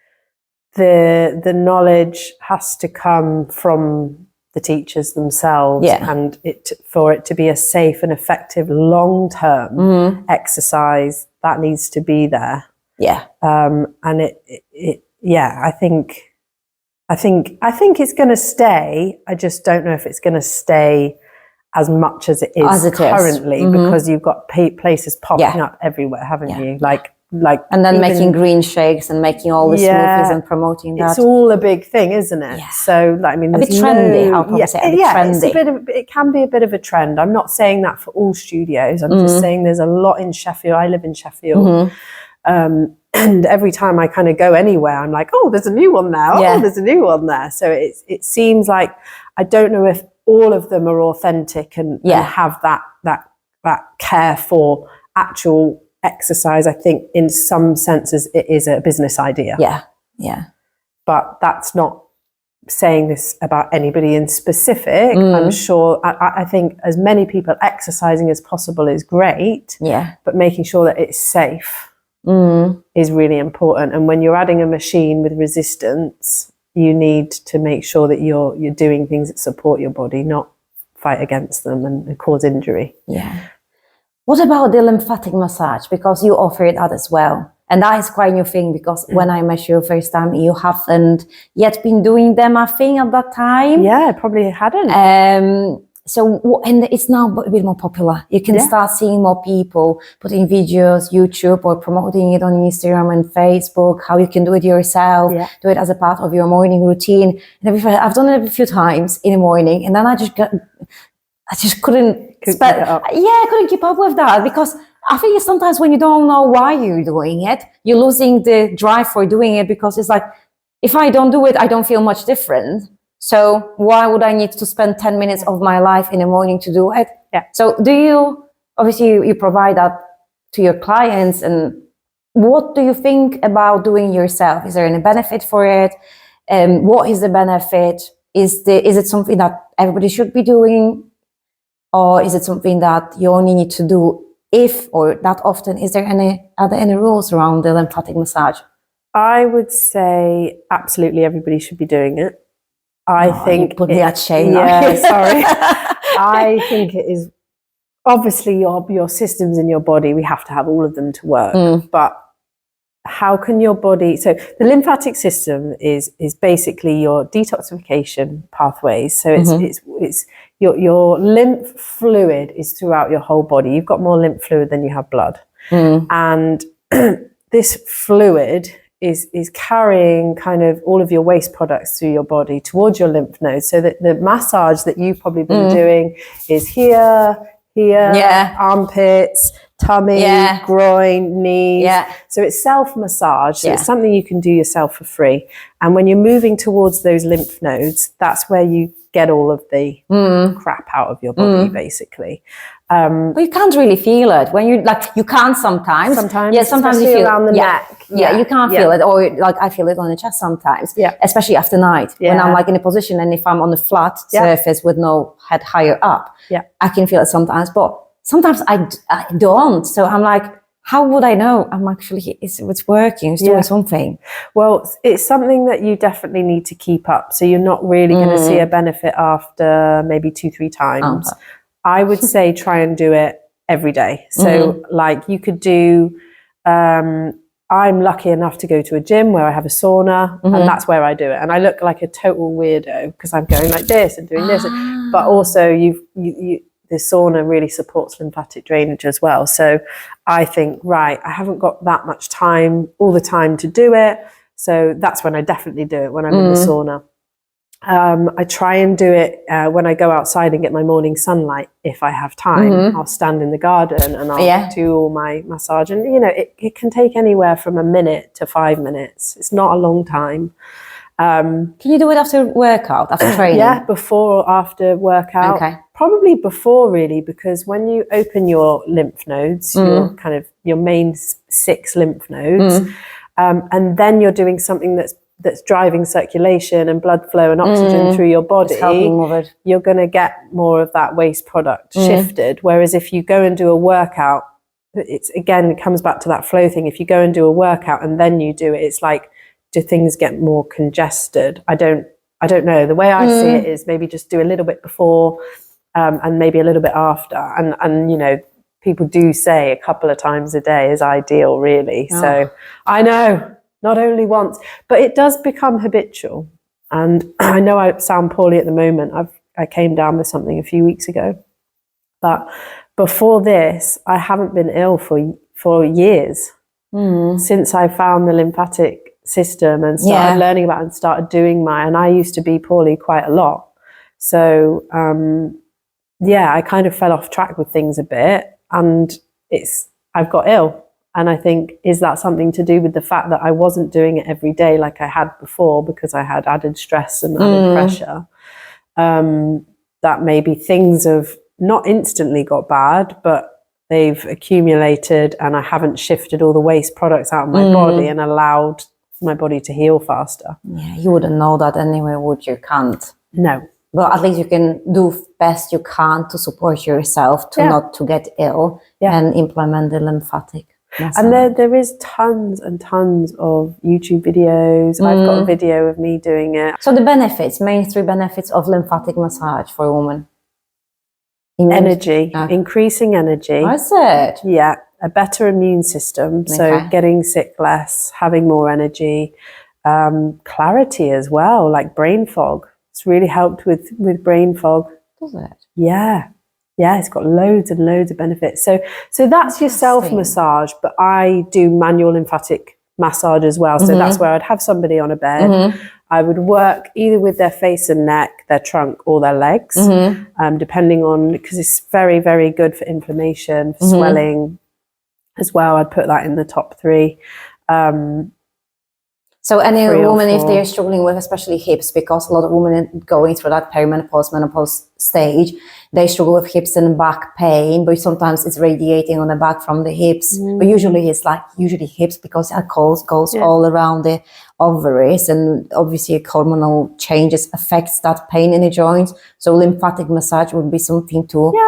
the knowledge has to come from the teachers themselves, and for it to be a safe and effective long-term exercise, that needs to be there. And I think it's going to stay. I just don't know if it's going to stay as much as it is currently, because you've got places popping up everywhere, haven't you? Like, and then making green shakes and making all the smoothies and promoting that. It's all a big thing, isn't it? So, like, I mean, a bit trendy. I'll probably say trendy. It can be a bit of a trend. I'm not saying that for all studios. I'm just saying there's a lot in Sheffield. I live in Sheffield. And every time I kind of go anywhere, I'm like, oh, there's a new one now. Oh, there's a new one there. So it seems like, I don't know if all of them are authentic and have that care for actual exercise. I think in some senses it is a business idea. But that's not saying this about anybody in specific. I'm sure, I think as many people exercising as possible is great. But making sure that it's safe is really important. And when you're adding a machine with resistance, you need to make sure that you're doing things that support your body, not fight against them and cause injury. What about the lymphatic massage? Because you offer that as well. And that is quite a new thing, because when I met you first time, you haven't yet been doing them, I think, at that time. I probably hadn't. So, and it's now a bit more popular. You can start seeing more people putting videos, YouTube, or promoting it on Instagram and Facebook, how you can do it yourself, do it as a part of your morning routine. And I've done it a few times in the morning, and then I just I just couldn't Keep it up. I couldn't keep up with that, because I think sometimes when you don't know why you're doing it, you're losing the drive for doing it, because it's like, if I don't do it, I don't feel much different. So why would I need to spend 10 minutes of my life in the morning to do it? Yeah. So do you, obviously you provide that to your clients, and what do you think about doing yourself? Is there any benefit for it? What is the benefit? Is it something that everybody should be doing? Or is it something that you only need to do if or that often? Are there any rules around the lymphatic massage? I would say absolutely everybody should be doing it. I think you put me at shame. Yeah, sorry. I think it is obviously your systems in your body. We have to have all of them to work, but how can your body? So the lymphatic system is basically your detoxification pathways. So it's your lymph fluid is throughout your whole body. You've got more lymph fluid than you have blood, and this fluid is carrying kind of all of your waste products through your body towards your lymph nodes. So that the massage that you've probably been doing is here, armpits, tummy, groin, knees. So it's self-massage. So it's something you can do yourself for free. And when you're moving towards those lymph nodes, that's where you get all of the crap out of your body, basically. But you can't really feel it when you you can't sometimes. Sometimes, yeah, sometimes you especially feel around the neck. Yeah, you can't feel it, or like I feel it on the chest sometimes. Yeah, especially after night when I'm like in a position, and if I'm on a flat surface with no head higher up, I can feel it sometimes. But sometimes I don't. So I'm like, how would I know? I'm actually it's working. It's doing something. Well, it's something that you definitely need to keep up. So you're not really going to see a benefit after maybe 2-3 times. I would say try and do it every day. So like you could do, I'm lucky enough to go to a gym where I have a sauna, and that's where I do it. And I look like a total weirdo because I'm going like this and doing this. But also the sauna really supports lymphatic drainage as well. So I think, right, I haven't got that much time all the time to do it. So that's when I definitely do it, when I'm in the sauna. I try and do it when I go outside and get my morning sunlight. If I have time, I'll stand in the garden and I'll do all my massage. And, you know, it can take anywhere from a minute to 5 minutes. It's not a long time. Can you do it after workout, after training? Yeah, before or after workout. Okay. Probably before, really, because when you open your lymph nodes, your main 6 lymph nodes, and then you're doing something that's driving circulation and blood flow and oxygen through your body, you're going to get more of that waste product shifted. Whereas if you go and do a workout, it comes back to that flow thing. If you go and do a workout and then you do it, it's like, do things get more congested? I don't know. The way I see it is maybe just do a little bit before and maybe a little bit after. And you know, people do say a couple of times a day is ideal, really. So I know, not only once, but it does become habitual. And I know I sound poorly at the moment. I came down with something a few weeks ago, but before this, I haven't been ill for years since I found the lymphatic system and started learning about it and started doing and I used to be poorly quite a lot. So I kind of fell off track with things a bit, and I've got ill. And I think, is that something to do with the fact that I wasn't doing it every day like I had before because I had added stress and added pressure? That maybe things have not instantly got bad, but they've accumulated and I haven't shifted all the waste products out of my body and allowed my body to heal faster. Yeah, you wouldn't know that anyway, would you? Can't. No. But at least you can do best you can to support yourself not to get ill and implement the lymphatic massage. And there is tons and tons of YouTube videos. I've got a video of me doing it. So the main 3 benefits of lymphatic massage for a woman? Energy, increasing energy. That's it. Yeah, a better immune system. So getting sick less, having more energy, clarity as well, like brain fog. It's really helped with brain fog. Does it? Yeah. Yeah, it's got loads and loads of benefits. So that's your self-massage, but I do manual lymphatic massage as well. So that's where I'd have somebody on a bed. I would work either with their face and neck, their trunk, or their legs, depending on, because it's very, very good for inflammation, for swelling as well. I'd put that in the top 3. So any 3 or woman, if 4. they're struggling with especially hips, because a lot of women going through that perimenopause, menopause stage, they struggle with hips and back pain, but sometimes it's radiating on the back from the hips. But usually it's like hips, because it goes all around the ovaries, and obviously hormonal changes affects that pain in the joints. So lymphatic massage would be something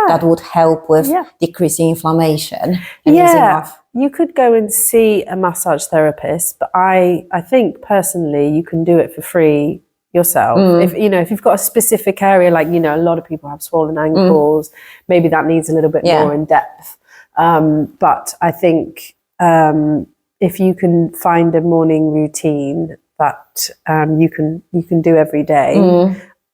that would help with decreasing inflammation and easing off. You could go and see a massage therapist, but I think personally you can do it for free yourself. If you've got a specific area, like, a lot of people have swollen ankles, maybe that needs a little bit more in depth. But I think if you can find a morning routine that you can do every day,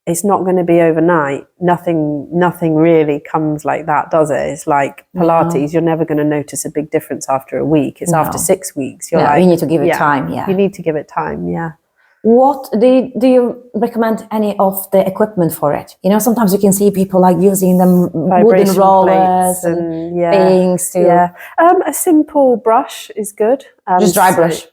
it's not going to be overnight. Nothing really comes like that, does it? It's like Pilates. You're never going to notice a big difference after a week. It's after 6 weeks. You're you need to give it time. Yeah, you need to give it time. Yeah. What do you recommend any of the equipment for it? Sometimes you can see people like using them wooden rollers and things too. Yeah, a simple brush is good. Just dry brush.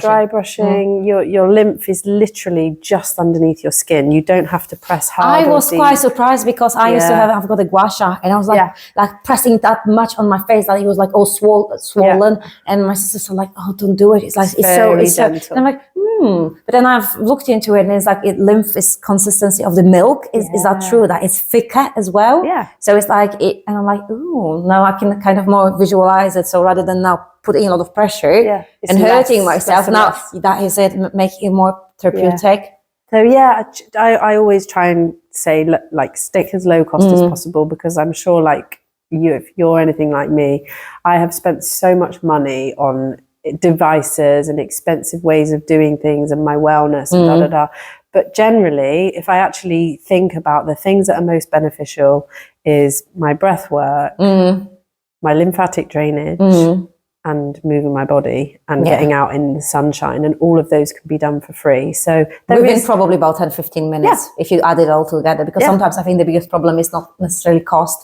Dry brushing. Your lymph is literally just underneath your skin. You don't have to press hard. I was quite surprised, because I used to I've got a gua sha, and I was like pressing that much on my face that it was like all swollen. And my sisters are like, "Oh, don't do it. It's like it's so gentle." And I'm like, But then I've looked into it, and it's like lymph is consistency of the milk. Is that true? That it's thicker as well? Yeah. So it's like it, and I'm like, ooh, now I can kind of more visualize it. So rather than now putting a lot of pressure and hurting myself, now that is it, making it more therapeutic. So I always try and say, like, stick as low cost as possible, because I'm sure, like if you're anything like me, I have spent so much money on devices and expensive ways of doing things and my wellness and But generally, if I actually think about the things that are most beneficial, is my breath work, my lymphatic drainage, and moving my body and getting out in the sunshine, and all of those can be done for free. So within probably about 10-15 minutes if you add it all together, because sometimes I think the biggest problem is not necessarily cost,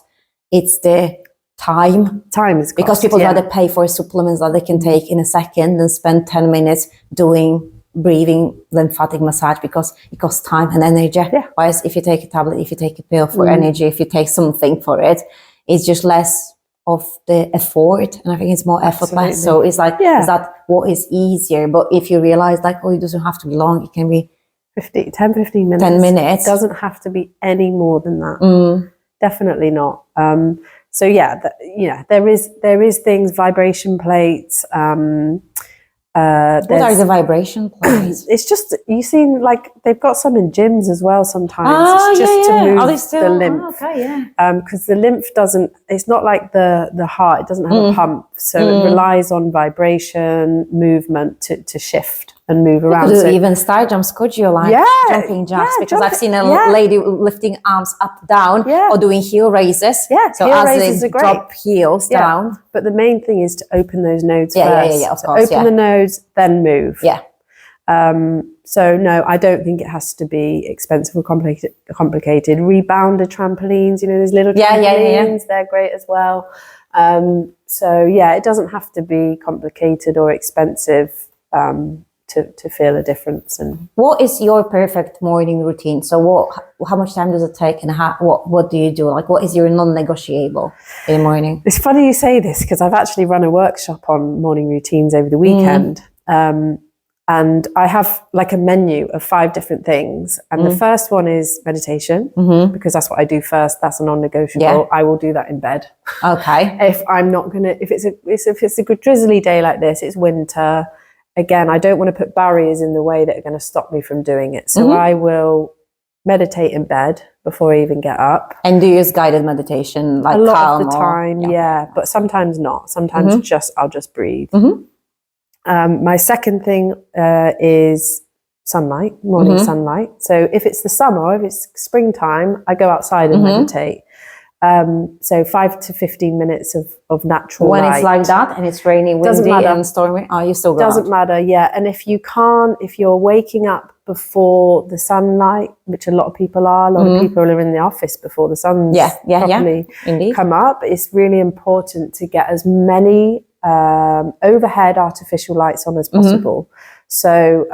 it's the time is cost, because people rather pay for supplements that they can take in a second than spend 10 minutes doing breathing lymphatic massage, because it costs time and energy. Whereas if you take a tablet, if you take a pill for energy, if you take something for it, it's just less of the effort, and I think it's more effortless. So it's like, is that what is easier? But if you realize, like, it doesn't have to be long, it can be 10-15 minutes. 10 minutes. It doesn't have to be any more than that. Definitely not. So there is things, vibration plates. What are the vibration plates? It's just, you seen, like, they've got some in gyms as well sometimes. It's just to move the lymph. Because the lymph doesn't, it's not like the heart, it doesn't have a pump. So it relies on vibration, movement to shift and move around. So even star jumps, could you, like jumping jacks? Because I've seen a lady lifting arms up, down, or doing heel raises. So heel as raises they are great. drop heels down. But the main thing is to open those nodes first. Of course. Open the nodes, then move. So no, I don't think it has to be expensive or complicated. Rebounder trampolines, those little trampolines, they're great as well. So it doesn't have to be complicated or expensive to feel a difference. And what is your perfect morning routine? So how much time does it take, and what do you do? Like, what is your non-negotiable in the morning? It's funny you say this, because I've actually run a workshop on morning routines over the weekend. And I have like a menu of 5 different things. And the first one is meditation, because that's what I do first. That's a non-negotiable. I will do that in bed. Okay. If I'm not going to, if it's a good drizzly day like this, it's winter. Again, I don't want to put barriers in the way that are going to stop me from doing it. So I will meditate in bed before I even get up. And do you use guided meditation, like a lot of the time? But sometimes not. Sometimes I'll just breathe. My second thing is sunlight, morning sunlight. So if it's the summer, if it's springtime, I go outside and meditate. So 5 to 15 minutes of natural When light. it's like that and it's rainy, Doesn't windy matter. and stormy, you still go Doesn't out. matter, yeah. And if you're waking up before the sunlight, which a lot of people are, a lot of people are in the office before the sun's properly Indeed. come up, it's really important to get as many overhead artificial lights on as possible. So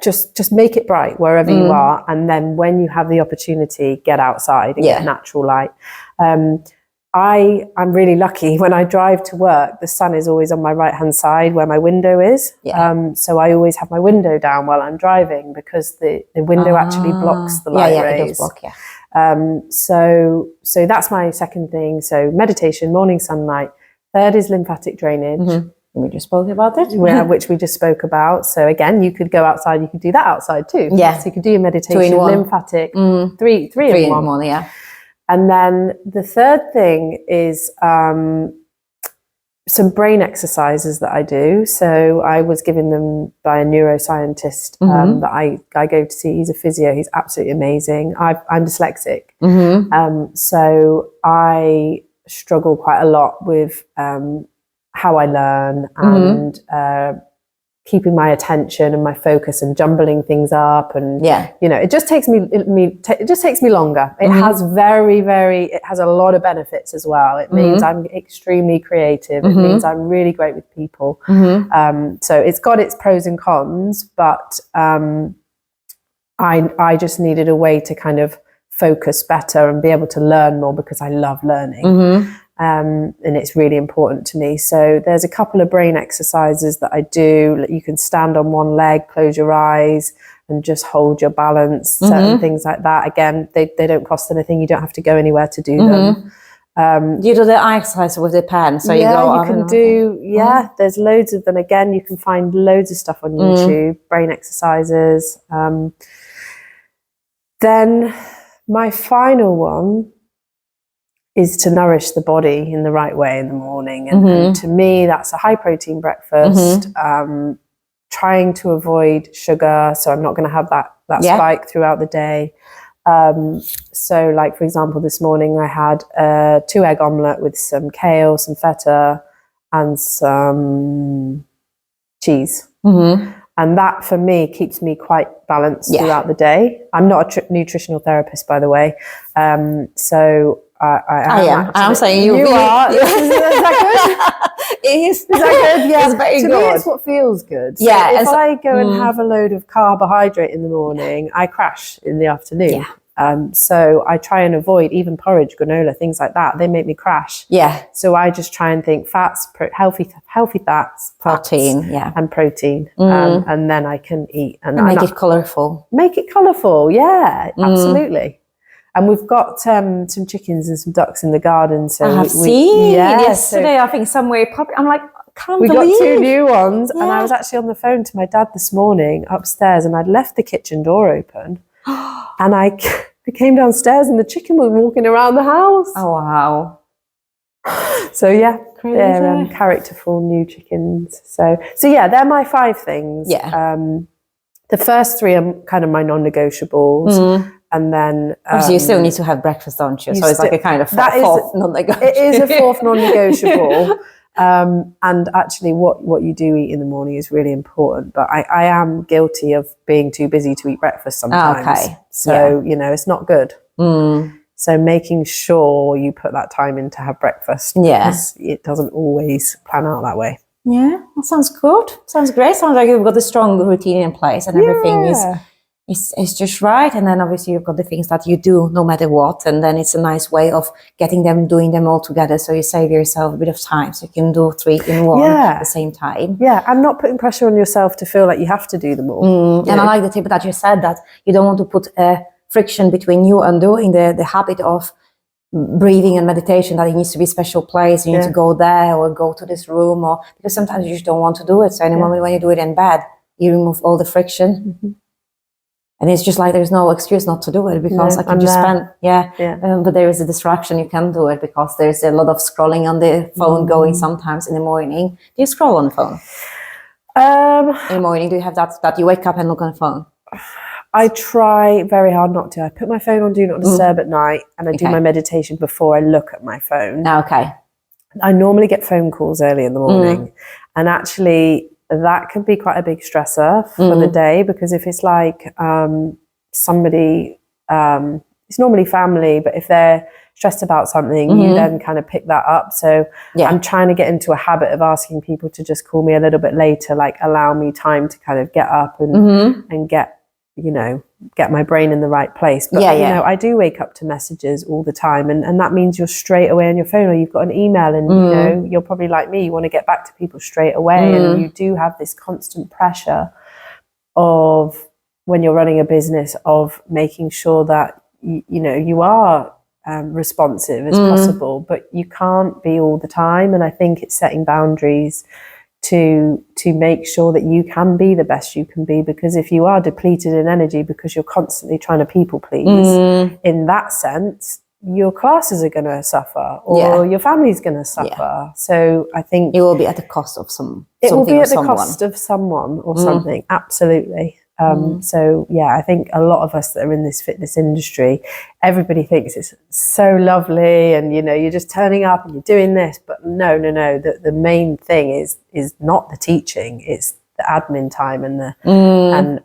just make it bright wherever you are, and then when you have the opportunity, get outside and get natural light. I'm really lucky. When I drive to work, the sun is always on my right hand side where my window is. So I always have my window down while I'm driving, because the window actually blocks the light rays. It does block, So that's my second thing. So meditation, morning sunlight. Third is lymphatic drainage. We just spoke about it. Which we just spoke about. So again, you could go outside, you could do that outside too. Yeah. So you could do your meditation, 2 in 1. lymphatic, three in one. Yeah. And then the third thing is some brain exercises that I do. So I was given them by a neuroscientist that I go to see. He's a physio. He's absolutely amazing. I'm dyslexic. So I struggle quite a lot with how I learn and keeping my attention and my focus and jumbling things up, and it just takes me longer. It has it has a lot of benefits as well. It means I'm extremely creative. It means I'm really great with people. So it's got its pros and cons, but I just needed a way to kind of focus better and be able to learn more, because I love learning. And it's really important to me. So there's a couple of brain exercises that I do. You can stand on one leg, close your eyes, and just hold your balance, certain things like that. Again, they don't cost anything. You don't have to go anywhere to do them. You do the eye exercise with the pen, so you go. You can do. There's loads of them. Again, you can find loads of stuff on YouTube. Brain exercises. Then my final one is to nourish the body in the right way in the morning. And to me, that's a high protein breakfast, trying to avoid sugar. So I'm not going to have that spike throughout the day. So like, for example, this morning I had a 2-egg omelette with some kale, some feta, and some cheese. And that for me keeps me quite balanced throughout the day. I'm not a nutritional therapist, by the way. So I am. I'm saying you are. Is that good? Is that good? Yeah, it's very to good. me, it's what feels good. So Yeah, if I go and have a load of carbohydrate in the morning, I crash in the afternoon. So I try and avoid even porridge, granola, things like that. They make me crash. So I just try and think fats, healthy fats, protein, and protein, and then I can eat and make it colourful. Make it colourful, absolutely. And we've got some chickens and some ducks in the garden. So I have seen yesterday. I think somewhere I'm like, can't believe. We got 2 new ones, and I was actually on the phone to my dad this morning upstairs, and I'd left the kitchen door open, and I came downstairs, and the chicken was walking around the house. Oh wow! So they're characterful new chickens. So they're my 5 things. The first 3 are kind of my non-negotiables. And then obviously you still need to have breakfast, don't you? So it's like a kind of fourth non-negotiable. It is a 4th non-negotiable. And actually what you do eat in the morning is really important. But I am guilty of being too busy to eat breakfast sometimes. So, it's not good. So making sure you put that time in to have breakfast. Because it doesn't always plan out that way. Yeah, that sounds good. Sounds great. Sounds like you've got a strong routine in place and everything is just right. And then obviously you've got the things that you do no matter what, and then it's a nice way of doing them all together, so you save yourself a bit of time, so you can do 3 in 1 at the same time. And not putting pressure on yourself to feel like you have to do them all. And I like the tip that you said, that you don't want to put a friction between you and doing the habit of breathing and meditation, that it needs to be a special place, you need to go there or go to this room, or because sometimes you just don't want to do it. So in the moment when you do it in bed, you remove all the friction. And it's just like there's no excuse not to do it, because I can just spend, but there is a distraction. You can do it because there's a lot of scrolling on the phone going sometimes in the morning. Do you scroll on the phone? In the morning, do you have that you wake up and look on the phone? I try very hard not to. I put my phone on Do Not Disturb at night, and I do my meditation before I look at my phone. Okay. I normally get phone calls early in the morning, and actually that can be quite a big stressor for the day, because if it's like somebody, it's normally family, but if they're stressed about something, you then kind of pick that up. So I'm trying to get into a habit of asking people to just call me a little bit later, like allow me time to kind of get up and get, you know, get my brain in the right place. But, you know, I do wake up to messages all the time, and that means you're straight away on your phone, or you've got an email, and, you know, you're probably like me, you want to get back to people straight away. And you do have this constant pressure of, when you're running a business, of making sure that, you know, you are responsive as possible, but you can't be all the time. And I think it's setting boundaries to make sure that you can be the best you can be, because if you are depleted in energy because you're constantly trying to people please, in that sense, your classes are going to suffer, or your family's going to suffer. So I think it will be at the cost of some. It will be at the cost of someone or something. Absolutely. So yeah, I think a lot of us that are in this fitness industry, everybody thinks it's so lovely, and you know, you're just turning up and you're doing this, but no. The main thing is not the teaching; it's the admin time and the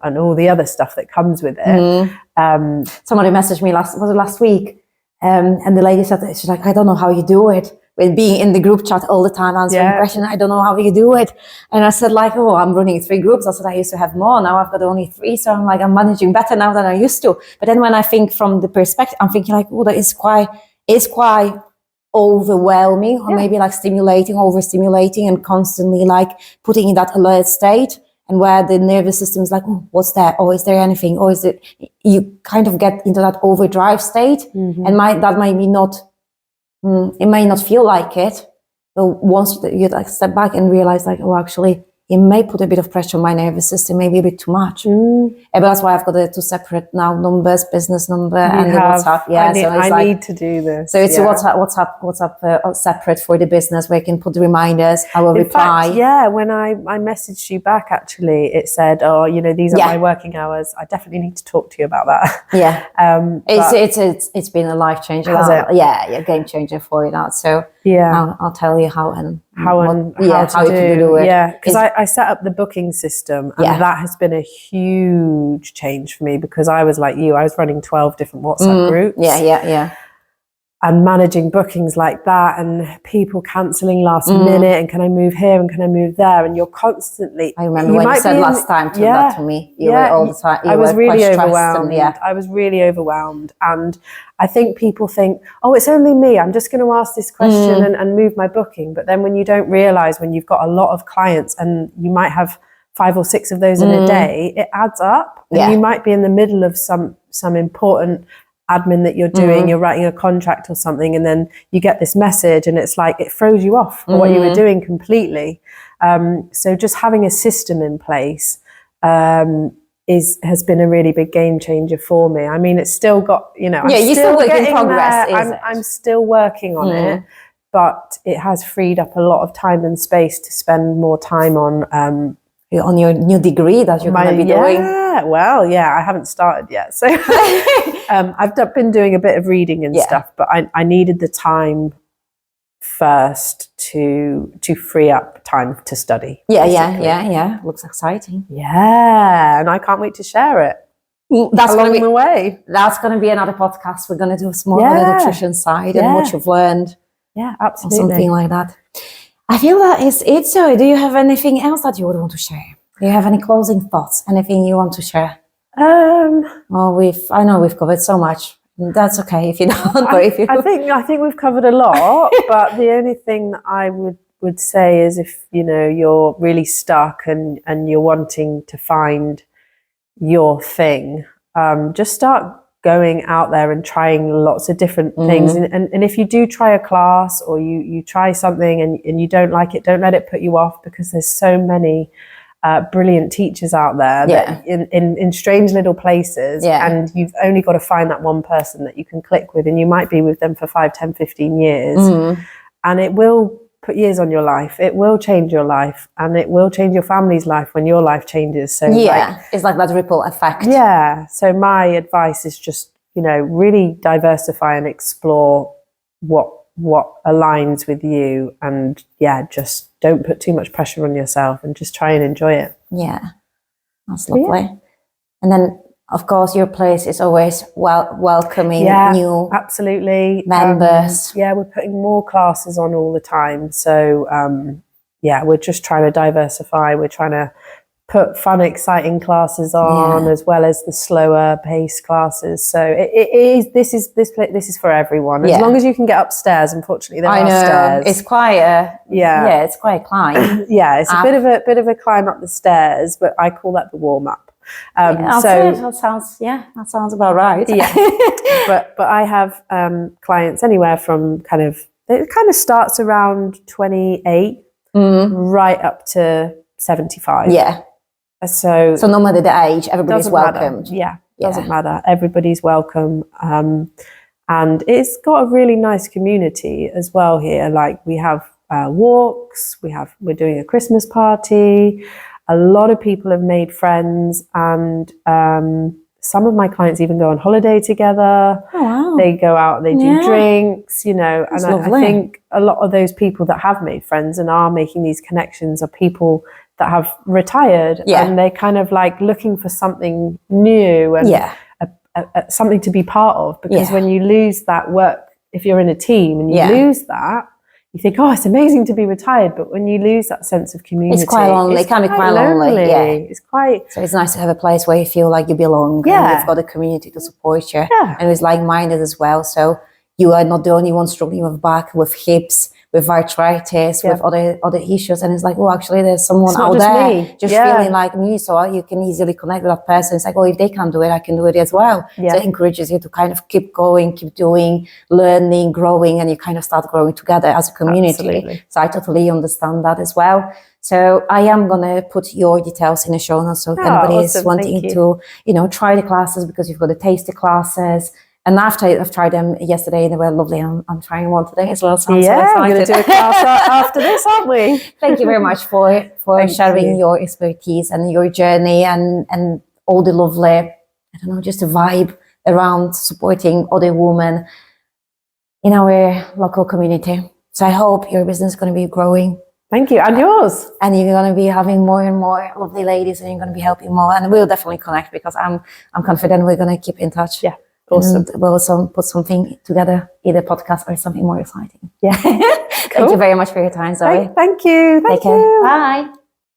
and all the other stuff that comes with it. Somebody messaged me last week, and the lady said, she's like, I don't know how you do it. With being in the group chat all the time, answering questions, I don't know how you do it. And I said, like, oh, I'm running 3 groups. I said, I used to have more. Now I've got only 3. So I'm like, I'm managing better now than I used to. But then when I think from the perspective, I'm thinking like, oh, that is quite overwhelming, or maybe like overstimulating, and constantly like putting in that alert state, and where the nervous system is like, oh, what's that? Oh, is there anything? Or is it, you kind of get into that overdrive state, and that might be not, it may not feel like it, but once you like step back and realize like, oh, actually, it may put a bit of pressure on my nervous system, maybe a bit too much. But that's why I've got the 2 separate now numbers, business number and the WhatsApp. Yeah, I need to do this. So it's a WhatsApp separate for the business, where you can put the reminders. I will reply. In fact, when I messaged you back, actually, it said, oh, you know, these are my working hours. I definitely need to talk to you about that. Yeah. It's been a life changer. Yeah, game changer for you now. So I'll tell you how to do it. Yeah, because I set up the booking system, and that has been a huge change for me, because I was like you, I was running 12 different WhatsApp groups. Yeah. And managing bookings like that, and people cancelling last minute, and can I move here and can I move there, and you're constantly. I remember when you said last time that to me. You were all the time. I was really overwhelmed. I was really overwhelmed, and I think people think, oh, it's only me. I'm just going to ask this question and move my booking. But then when you don't realise, when you've got a lot of clients, and you might have 5 or 6 of those in a day, it adds up. And you might be in the middle of some important admin that you're doing, you're writing a contract or something, and then you get this message, and it's like it throws you off for what you were doing completely. So just having a system in place has been a really big game changer for me. I mean, it's still got, you know, you're still working in progress. I'm still working on it, but it has freed up a lot of time and space to spend more time on your new degree that you're going to be doing. I haven't started yet. So I've been doing a bit of reading and stuff, but I needed the time first to free up time to study. Yeah. Looks exciting. Yeah, and I can't wait to share it. That's along the way. That's going to be another podcast. We're going to do more on the nutrition side and what you've learned. Yeah, absolutely. Or something like that. I feel that is it. So do you have anything else that you would want to share? Do you have any closing thoughts? Anything you want to share? Well, I know we've covered so much. That's okay if you don't. But if you, I think we've covered a lot. But the only thing that I would say is, if you know you're really stuck and you're wanting to find your thing, just start going out there and trying lots of different things. And if you do try a class, or you try something and you don't like it, don't let it put you off, because there's so many brilliant teachers out there that in strange little places, and you've only got to find that one person that you can click with, and you might be with them for 5, 10, 15 years, and it will put years on your life. It will change your life, and it will change your family's life when your life changes. So it's like that ripple effect. Yeah. So my advice is just, really diversify and explore what aligns with you, and just don't put too much pressure on yourself and just try and enjoy it. Yeah, that's lovely. And then, of course, your place is always welcoming new absolutely members. We're putting more classes on all the time. So we're just trying to diversify. We're trying to put fun, exciting classes on as well as the slower paced classes. So this is for everyone. As long as you can get upstairs. Unfortunately, there are stairs. It's quite it's quite a climb. It's a bit of a climb up the stairs, but I call that the warm up. That sounds about right. Yeah, but I have clients anywhere from it kind of starts around 28 right up to 75. Yeah. So no matter the age, everybody's welcome. Doesn't matter. Everybody's welcome. And it's got a really nice community as well here. Like we have walks, we're doing a Christmas party. A lot of people have made friends, and some of my clients even go on holiday together. Oh, wow. They go out, they do drinks, and lovely. I think a lot of those people that have made friends and are making these connections are people that have retired and they're kind of like looking for something new and something to be part of, because when you lose that work, if you're in a team and you lose that, you think, oh, it's amazing to be retired, but when you lose that sense of community, it's quite lonely. It can be quite lonely. Yeah. So it's nice to have a place where you feel like you belong. Yeah. And you've got a community to support you. Yeah. And it's like-minded as well. So you are not the only one struggling with back, with hips, with arthritis, with other issues. And it's like, oh, actually, there's someone out there just feeling like me. So you can easily connect with that person. It's like, oh, if they can do it, I can do it as well. Yeah. So it encourages you to kind of keep going, keep doing, learning, growing, and you kind of start growing together as a community. Absolutely. So I totally understand that as well. So I am going to put your details in the show notes. So if anybody is wanting to, try the classes, because you've got the tasty classes. And after I've tried them yesterday, they were lovely. I'm trying one today as well. So I'm so excited. We're going to do a class after this, aren't we? Thank you very much for sharing your expertise and your journey and all the lovely, just the vibe around supporting other women in our local community. So I hope your business is going to be growing. Thank you. And yours. And you're going to be having more and more lovely ladies, and you're going to be helping more. And we'll definitely connect, because I'm confident we're going to keep in touch. Yeah. Awesome. And we'll also put something together, either podcast or something more exciting. Yeah. Thank you very much for your time, Zoe. Thank you. Take care. Bye.